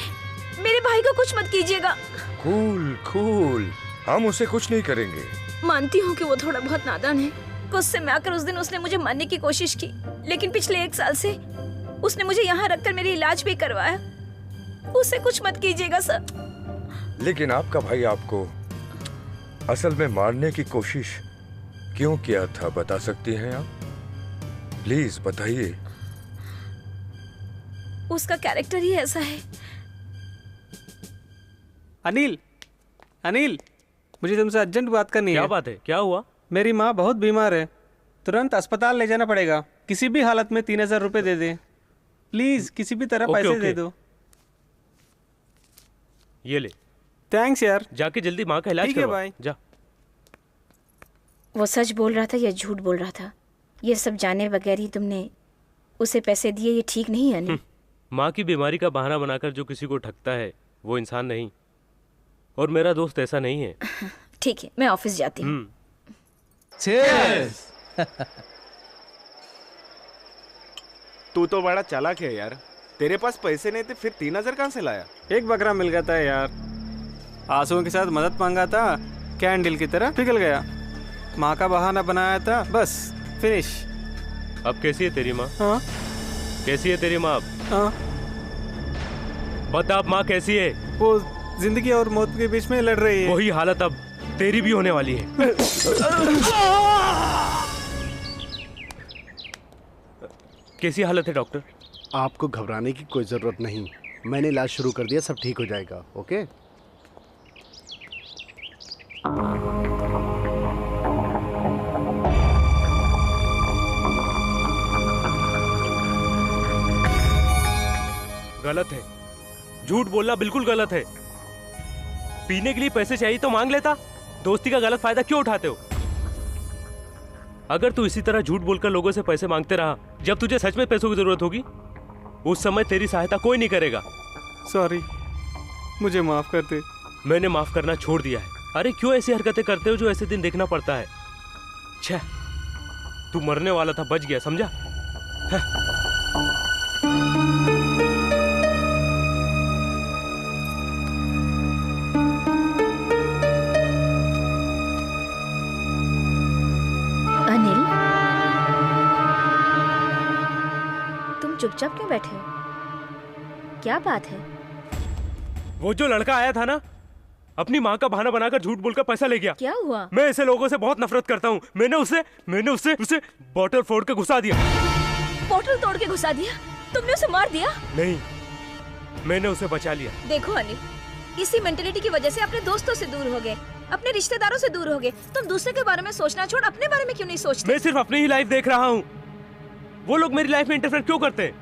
मेरे भाई को कुछ मत कीजिएगा।
कूल कूल, हम उसे कुछ नहीं करेंगे।
मानती हूँ कि वो थोड़ा बहुत नादान है। गुस्से में आकर उस दिन उसने मुझे मारने की कोशिश की, लेकिन पिछले 1 साल से उसने मुझे यहाँ रखकर मेरी इलाज भी करवाया। उसे कुछ मत कीजिएगा सर।
लेकिन आपका भाई आपको असल में मारने की कोशिश क्यों किया था, बता सकती हैं आप? प्लीज बताइए।
उसका कैरेक्टर ही ऐसा है।
अनिल, अनिल, मुझे तुमसे अर्जेंट बात करनी है।
क्या बात है? क्या हुआ?
मेरी माँ बहुत बीमार है, तुरंत अस्पताल ले जाना पड़ेगा। किसी भी हालत में 3000 रुपए दे दे प्लीज, किसी भी तरह पैसे दे दो।
ये ले।
थैंक्स यार।
जाके जल्दी माँ का इलाज करवा।
भाई
जा।
वो सच बोल रहा था या झूठ बोल रहा था, ये सब जाने बगैर ही तुमने उसे पैसे दिए, ये ठीक नहीं है अनिल।
माँ की बीमारी का बहाना बनाकर जो किसी को ठगता है वो इंसान नहीं, और मेरा दोस्त ऐसा नहीं है।
ठीक है, मैं ऑफिस जाती हूँ।
तू तो बड़ा चालाक है यार, तेरे पास पैसे नहीं थे फिर 3000 कहाँ से लाया?
एक बकरा मिल गया था यार, आंसुओं के साथ मदद मांगा था, कैंडल की तरह पिघल गया। माँ का बहाना बनाया था, बस फिनिश।
अब कैसी है तेरी माँ?
हाँ?
कैसी है तेरी माँ अब?
हाँ?
बता अब माँ कैसी है?
वो जिंदगी और मौत के बीच में लड़ रही है।
वही हालत अब तेरी भी होने वाली है। कैसी हालत है डॉक्टर?
आपको घबराने की कोई जरूरत नहीं, मैंने इलाज शुरू कर दिया, सब ठीक हो जाएगा। ओके?
गलत है, झूठ बोलना बिल्कुल गलत है। पीने के लिए पैसे चाहिए तो मांग लेता, दोस्ती का गलत फायदा क्यों उठाते हो? अगर तू इसी तरह झूठ बोलकर लोगों से पैसे मांगते रहा, जब तुझे सच में पैसों की जरूरत होगी उस समय तेरी सहायता कोई नहीं करेगा।
सॉरी, मुझे माफ कर दे।
मैंने माफ करना छोड़ दिया है। अरे क्यों ऐसी हरकतें करते हो जो ऐसे दिन देखना पड़ता है? छह, तू मरने वाला था, बच गया, समझा?
अनिल, तुम चुपचाप क्यों बैठे हो? क्या बात है?
वो जो लड़का आया था ना, अपनी माँ का बहाना बनाकर झूठ बोलकर पैसा ले गया।
क्या हुआ?
मैं ऐसे लोगों से बहुत नफरत करता हूँ। मैंने उसे बॉटल फोड़ के घुसा दिया।
बोतल तोड़ के घुसा दिया? तुमने उसे मार दिया?
नहीं, मैंने उसे बचा लिया।
देखो अनिल, इसी मेंटेलिटी की वजह से अपने दोस्तों से दूर हो गए, अपने रिश्तेदारों से दूर हो गए। तुम दूसरे के बारे में सोचना छोड़ अपने बारे में क्यों नहीं सोचते?
मैं सिर्फ अपनी ही लाइफ देख रहा हूँ। वो लोग मेरी लाइफ में इंटरफेयर क्यों करते हैं?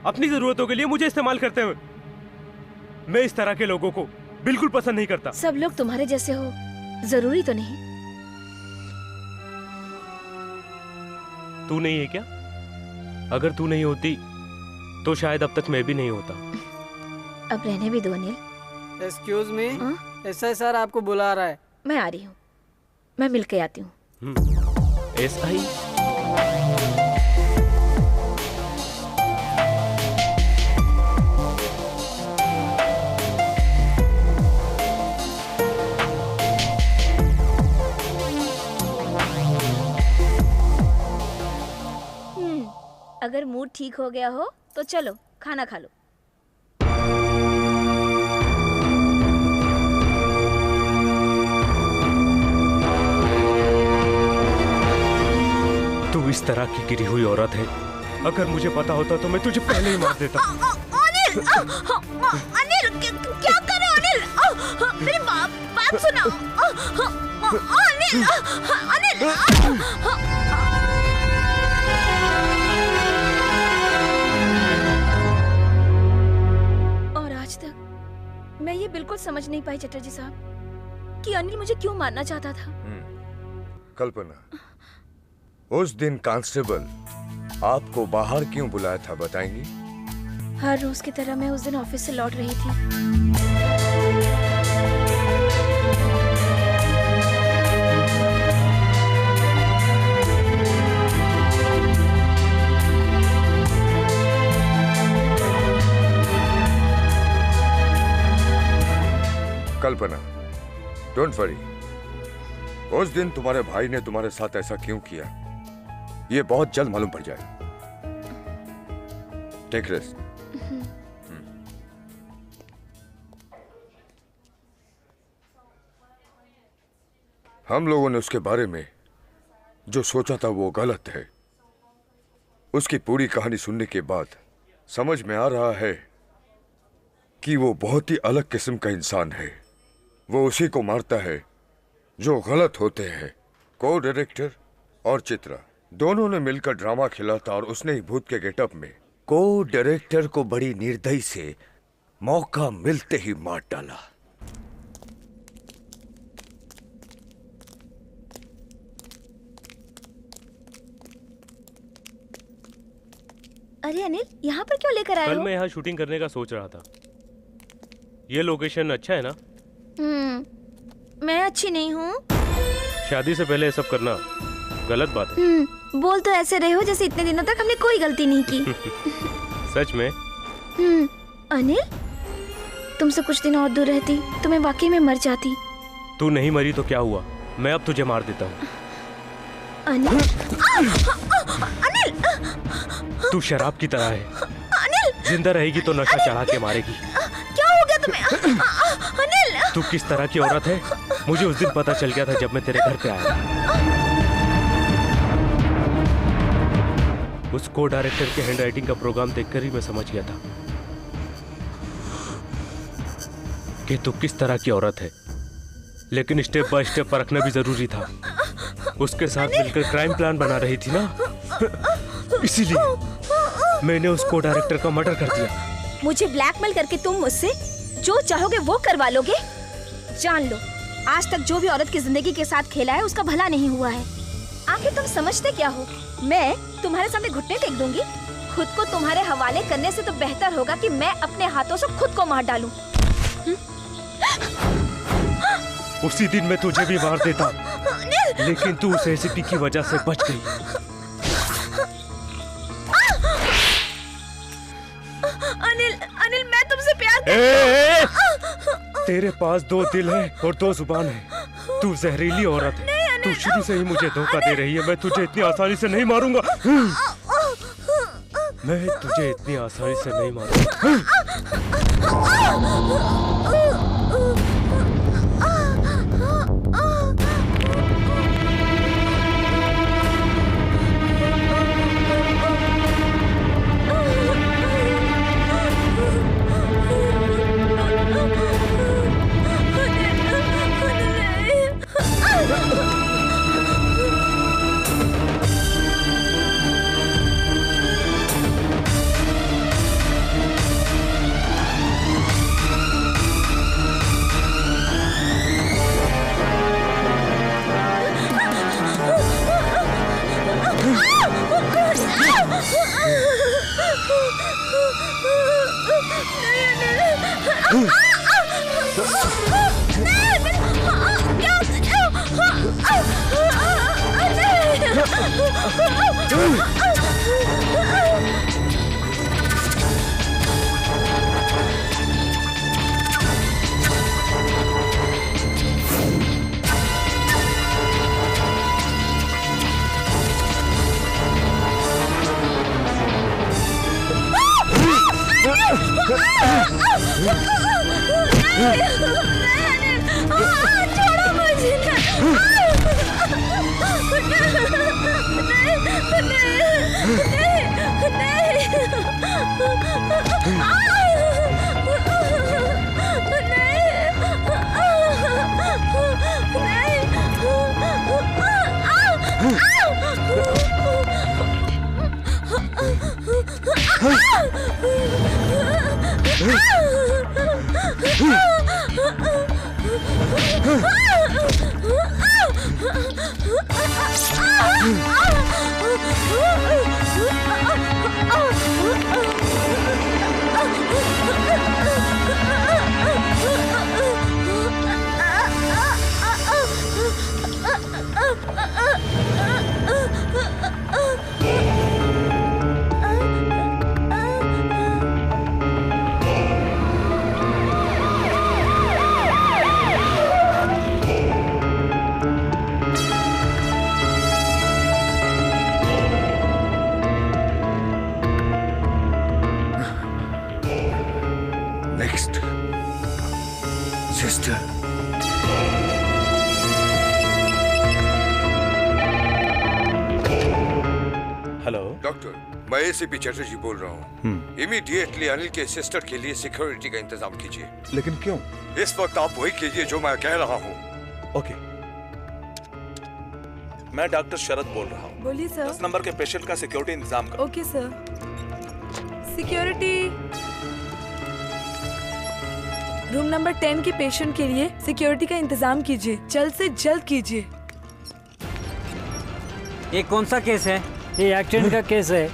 अपनी जरूरतों के लिए मुझे इस्तेमाल करते हैं। मैं इस तरह के लोगों को बिल्कुल पसंद नहीं करता।
सब लोग तुम्हारे जैसे हो जरूरी तो नहीं।
तू नहीं है क्या? अगर तू नहीं होती तो शायद अब तक मैं भी नहीं होता।
अब रहने भी दो Anil.
Excuse me, SI sir आपको बुला रहा है।
मैं आ रही हूँ, मैं मिल के आती हूँ।
एसआई?
अगर मूड ठीक हो गया हो तो चलो खाना खा लो।
तू इस तरह की गिरी हुई औरत है। अगर मुझे पता होता तो मैं तुझे पहले ही मार देता।
अनिल, अनिल क्या कर रहे हो अनिल? मेरी बात सुनो। अनिल, अनिल। और आज तक मैं ये बिल्कुल समझ नहीं पाई चटर्जी साहब कि अनिल मुझे क्यों मारना चाहता था।
कल्पना, उस दिन कांस्टेबल आपको बाहर क्यों बुलाया था, बताएंगी?
हर रोज की तरह मैं उस दिन ऑफिस से लौट रही थी।
कल्पना, डोंट वरी। उस दिन तुम्हारे भाई ने तुम्हारे साथ ऐसा क्यों किया, ये बहुत जल्द मालूम पड़ जाएगा। Take rest. हम लोगों ने उसके बारे में जो सोचा था वो गलत है। उसकी पूरी कहानी सुनने के बाद समझ में आ रहा है कि वो बहुत ही अलग किस्म का इंसान है। वो उसी को मारता है जो गलत होते हैं। को डायरेक्टर और चित्रा दोनों ने मिलकर ड्रामा खेला था और उसने ही भूत के गेटअप में को डायरेक्टर को बड़ी निर्दयी से मौका मिलते ही मार डाला।
अरे अनिल, यहाँ पर क्यों लेकर आए हो?
कल मैं यहाँ शूटिंग करने का सोच रहा था। ये लोकेशन अच्छा है ना?
मैं अच्छी नहीं हूँ।
शादी से पहले ये सब करना गलत बात है।
बोल तो ऐसे रहे हो जैसे इतने दिनों तक हमने कोई गलती नहीं की।
सच में?
अनिल, तुमसे कुछ दिन और दूर रहती तो मैं वाकई में मर जाती।
तू नहीं मरी तो क्या हुआ, मैं अब तुझे मार देता हूँ।
अनिल, अनिल,
तू शराब की तरह है।
अनिल,
जिंदा रहेगी तो नशा चढ़ा के मारेगी।
क्या हो गया तुम्हें? अनिल,
तू किस तरह की औरत है मुझे उस दिन पता चल गया था जब मैं तेरे घर पे आया। उस को डायरेक्टर के हैंडराइटिंग का प्रोग्राम देखकर ही मैं समझ गया था कि तू किस तरह की औरत है। लेकिन स्टेप बाय स्टेप परखना भी जरूरी था। उसके साथ मिलकर क्राइम प्लान बना रही थी ना, इसीलिए मैंने उस को डायरेक्टर का मर्डर कर दिया।
मुझे ब्लैकमेल करके तुम मुझसे जो चाहोगे वो करवा लोगे? जान लो, आज तक जो भी औरत की जिंदगी के साथ खेला है उसका भला नहीं हुआ है। आखिर तुम समझते क्या हो? मैं तुम्हारे सामने घुटने टेक दूंगी? खुद को तुम्हारे हवाले करने से तो बेहतर होगा कि मैं अपने हाथों से खुद को मार डालूं।
उसी दिन मैं तुझे भी मार देता, लेकिन तू उस एसिडी की वजह से बच गई।
अनिल, अनिल, मैं तुमसे प्यार करती हूँ।
तेरे पास दो दिल है और दो जुबान है। तू जहरीली औरत है। तू शुरू से ही मुझे धोखा दे रही है। मैं तुझे इतनी आसानी से नहीं मारूंगा। मैं तुझे इतनी आसानी से नहीं मारूंगा।
छोड़ो मुझे।
Next sister.
हेलो
डॉक्टर, मैं एसीपी चटर्जी बोल रहा हूँ। इमीडिएटली अनिल के सिस्टर के लिए सिक्योरिटी का इंतजाम कीजिए।
लेकिन क्यों?
इस वक्त आप वही कीजिए जो मैं कह रहा हूँ।
ओके। मैं डॉक्टर शरद बोल रहा हूँ।
बोलिए सर।
10 नंबर के पेशेंट का सिक्योरिटी इंतजाम करो।
Okay sir. Security room number 10 के पेशेंट के लिए सिक्योरिटी का इंतजाम कीजिए, जल्द से जल्द कीजिए।
ये कौन सा केस है? ये एक्सीडेंट का केस है।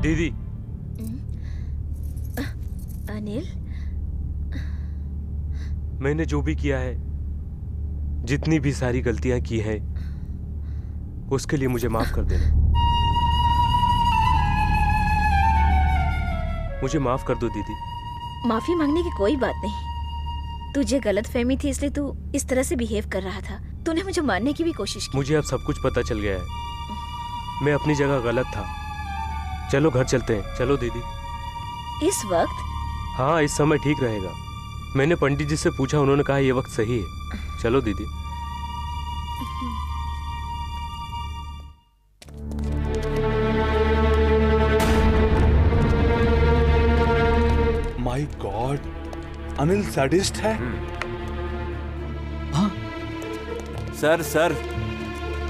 दीदी।
अनिल,
मैंने जो भी किया है, जितनी भी सारी गलतियां की हैं, उसके लिए मुझे माफ कर देना। मुझे माफ कर दो दीदी।
माफी मांगने की कोई बात नहीं। तुझे गलत फहमी थी इसलिए तू इस तरह से बिहेव कर रहा था। तूने मुझे मारने की भी कोशिश की।
मुझे अब सब कुछ पता चल गया है। मैं अपनी जगह गलत था। चलो घर चलते हैं। चलो दीदी।
इस वक्त?
हाँ, इस समय ठीक रहेगा। मैंने पंडित जी से पूछा, उन्होंने कहा ये वक्त सही है। चलो दीदी।
माय गॉड, अनिल सैडिस्ट है।
हाँ सर,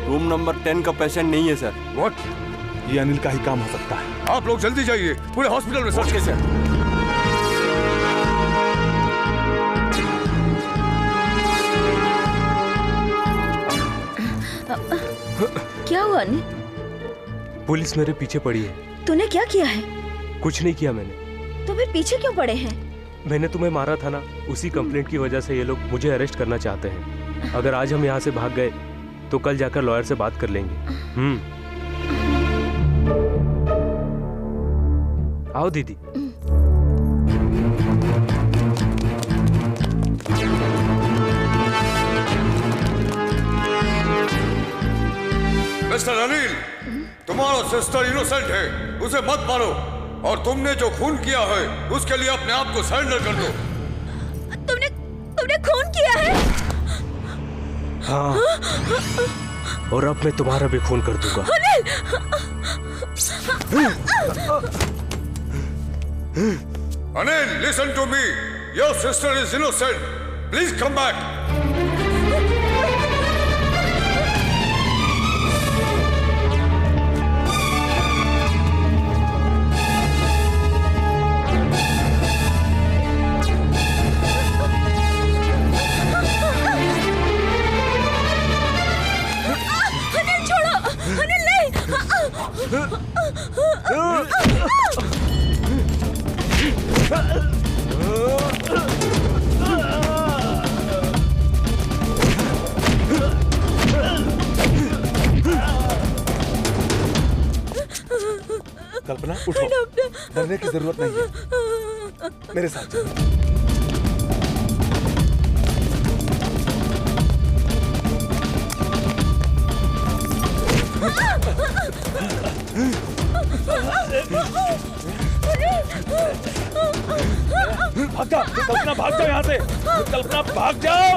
रूम नंबर 10 का पेशेंट नहीं है सर।
व्हाट?
ये अनिल का ही काम हो सकता है।
आप लोग जल्दी जाइए, पूरे हॉस्पिटल में सर्च कीजिए।
क्या हुआ अनिल?
पुलिस मेरे पीछे पड़ी है।
तूने क्या किया है?
कुछ नहीं किया मैंने।
तो फिर पीछे क्यों पड़े हैं?
मैंने तुम्हें मारा था ना, उसी कंप्लेंट की वजह से ये लोग मुझे अरेस्ट करना चाहते हैं। अगर आज हम यहाँ से भाग गए तो कल जाकर लॉयर से बात कर लेंगे। आओ दीदी।
मिस्टर अनिल, तुम्हारा सिस्टर इनोसेंट है, उसे मत मारो। और तुमने जो खून किया है उसके लिए अपने आप को सरेंडर कर दो।
तुमने खून किया है?
हाँ, और अब मैं तुम्हारा भी खून कर दूंगा।
Anil, listen to me. Your sister is innocent. Please come back.
Anil छोड़ो, अनिल नहीं।
कल्पना उठो, डरने की जरूरत नहीं है, मेरे साथ चलो।
भाग जाओ कल्पना, भाग जाओ यहाँ से। कल्पना भाग जाओ।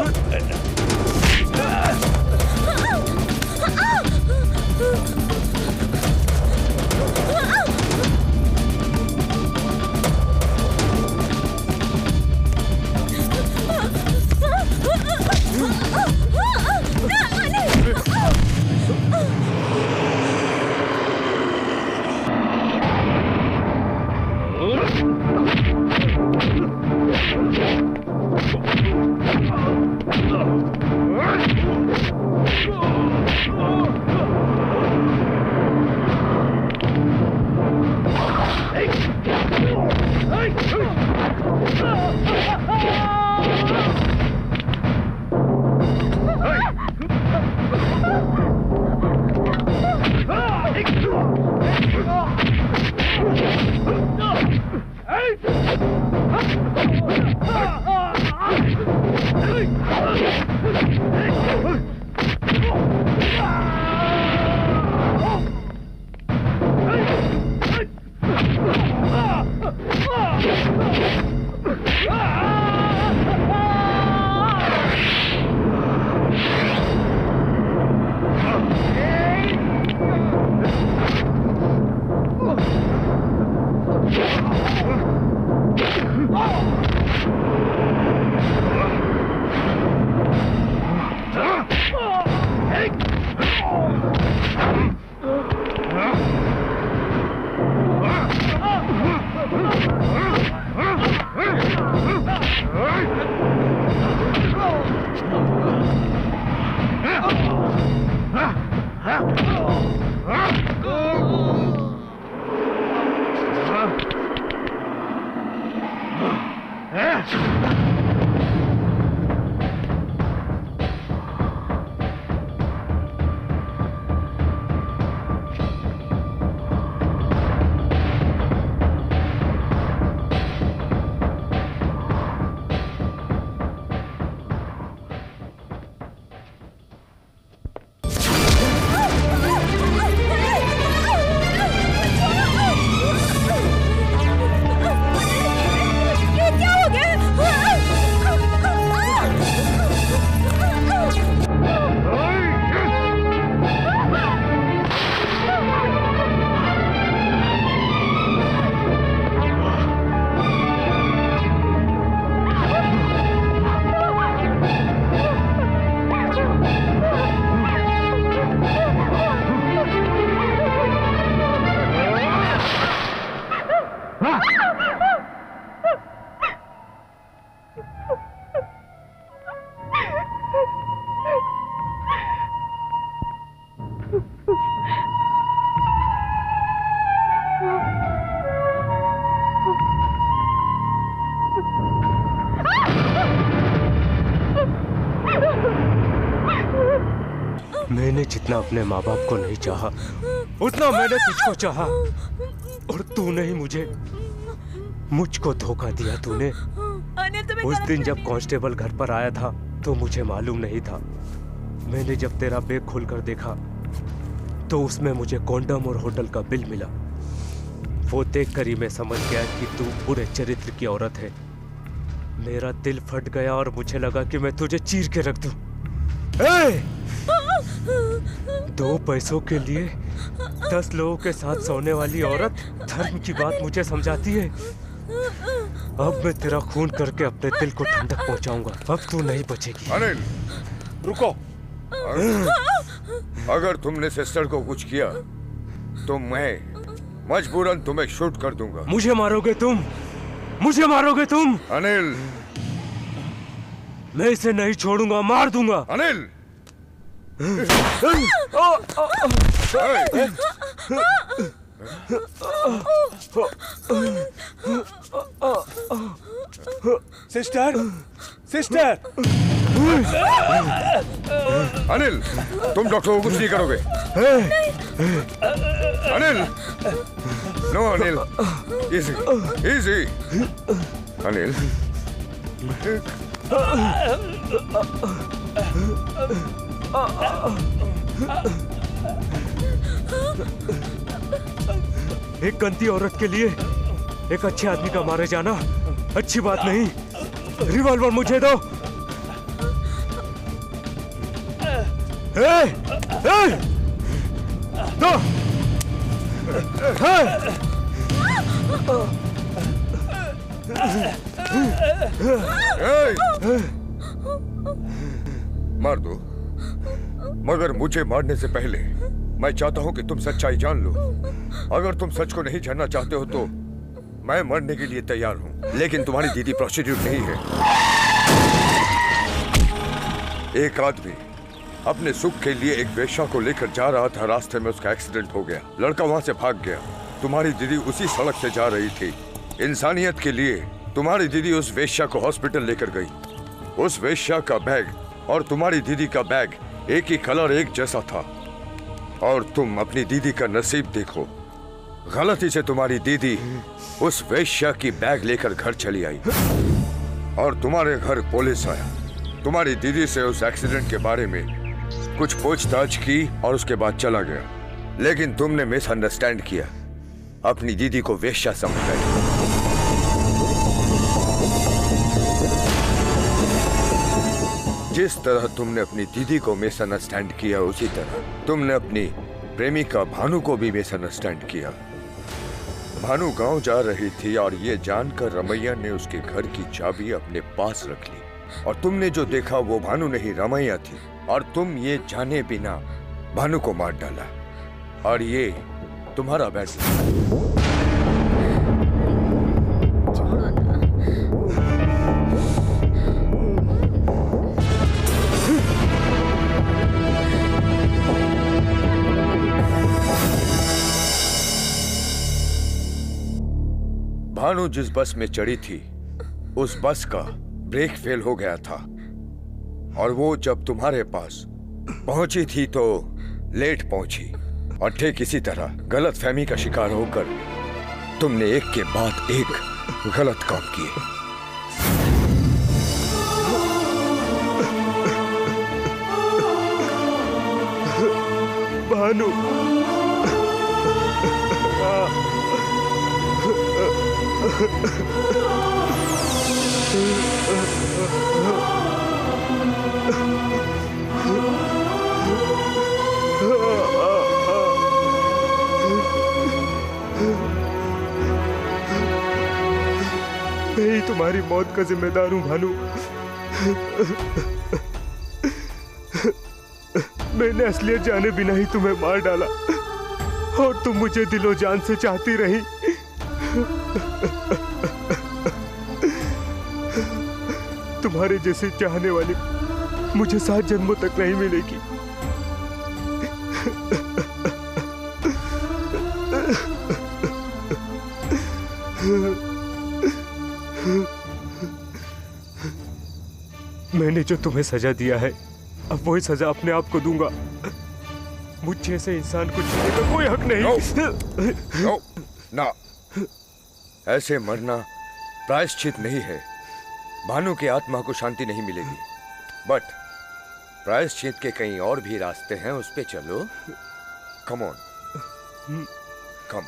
मैंने जितना अपने माँ बाप को नहीं चाहा, उतना मैंने तुझको चाहा, और तूने ही मुझको धोखा दिया। तूने उस दिन जब कांस्टेबल घर पर आया था तो मुझे मालूम नहीं था। मैंने जब तेरा बैग खोलकर देखा तो उसमें मुझे कॉन्डम और होटल का बिल मिला। वो देखकर ही मैं समझ गया कि तू बुरे चरित्र की औरत है। मेरा दिल फट गया और मुझे लगा कि मैं तुझे चीर के रख दूं। 2 पैसों के लिए 10 लोगों के साथ सोने वाली औरत धर्म की बात मुझे समझाती है। अब मैं तेरा खून करके अपने दिल को ठंडक पहुंचाऊंगा। अब तू नहीं बचेगी।
अनिल रुको। अगर तुमने सिस्टर को कुछ किया तो मैं मजबूरन तुम्हें शूट कर दूंगा।
मुझे मारोगे तुम? मुझे मारोगे तुम?
अनिल
मैं इसे नहीं छोड़ूंगा, मार दूंगा।
Anil
sister, sister.
अनिल तुम डॉक्टर को कुछ नहीं करोगे। Anil no Anil, easy easy. Anil
एक गंदी औरत के लिए एक अच्छे आदमी का मारे जाना अच्छी बात नहीं। रिवॉल्वर मुझे दो। दो।
मार दो, मगर मुझे मारने से पहले मैं चाहता हूं कि तुम सच्चाई जान लो। अगर तुम सच को नहीं जानना चाहते हो तो मैं मरने के लिए तैयार हूं, लेकिन तुम्हारी दीदी प्रोस्टिट्यूट नहीं है। एक आदमी अपने सुख के लिए एक वेश्या को लेकर जा रहा था। रास्ते में उसका एक्सीडेंट हो गया, लड़का वहां से भाग गया। तुम्हारी दीदी उसी सड़क से जा रही थी। इंसानियत के लिए तुम्हारी दीदी उस वेश्या को हॉस्पिटल लेकर गई। उस वेश्या का बैग और तुम्हारी दीदी का बैग एक ही कलर, एक जैसा था। और तुम अपनी दीदी का नसीब देखो, गलती से तुम्हारी दीदी उस वेश्या की बैग लेकर घर चली आई और तुम्हारे घर पुलिस आया। तुम्हारी दीदी से उस एक्सीडेंट के बारे में कुछ पूछताछ की और उसके बाद चला गया। लेकिन तुमने मिसअंडरस्टैंड किया, अपनी दीदी को वेश्या समझ गए। जिस तरह तुमने अपनी दीदी को मिसअंडरस्टैंड किया, उसी तरह तुमने अपनी प्रेमिका भानु को भी मिसअंडरस्टैंड किया। भानु गांव जा रही थी और ये जानकर रमैया ने उसके घर की चाबी अपने पास रख ली और तुमने जो देखा वो भानु नहीं रमैया थी। और तुम ये जाने बिना भानु को मार डाला और ये तुम्हारा बैग। भानु जिस बस में चढ़ी थी उस बस का ब्रेक फेल हो गया था और वो जब तुम्हारे पास पहुंची थी तो लेट पहुंची और ठीक इसी तरह गलत फहमी का शिकार होकर तुमने एक के बाद एक गलत काम किए।
भानु मैं ही तुम्हारी मौत का जिम्मेदार हूं भानु। मैंने असलियत जाने बिना ही तुम्हें मार डाला और तुम मुझे दिलो जान से चाहती रही। तुम्हारे जैसे चाहने वाली मुझे 7 जन्मों तक नहीं मिलेगी। मैंने जो तुम्हें सजा दिया है अब वही सजा अपने आप को दूंगा। मुझ जैसे इंसान को जीने का कोई हक नहीं।
नो, ना, ऐसे मरना प्रायश्चित नहीं है। भानु की आत्मा को शांति नहीं मिलेगी, बट प्रायश्चित के कई और भी रास्ते हैं, उस पे चलो। Come on, come.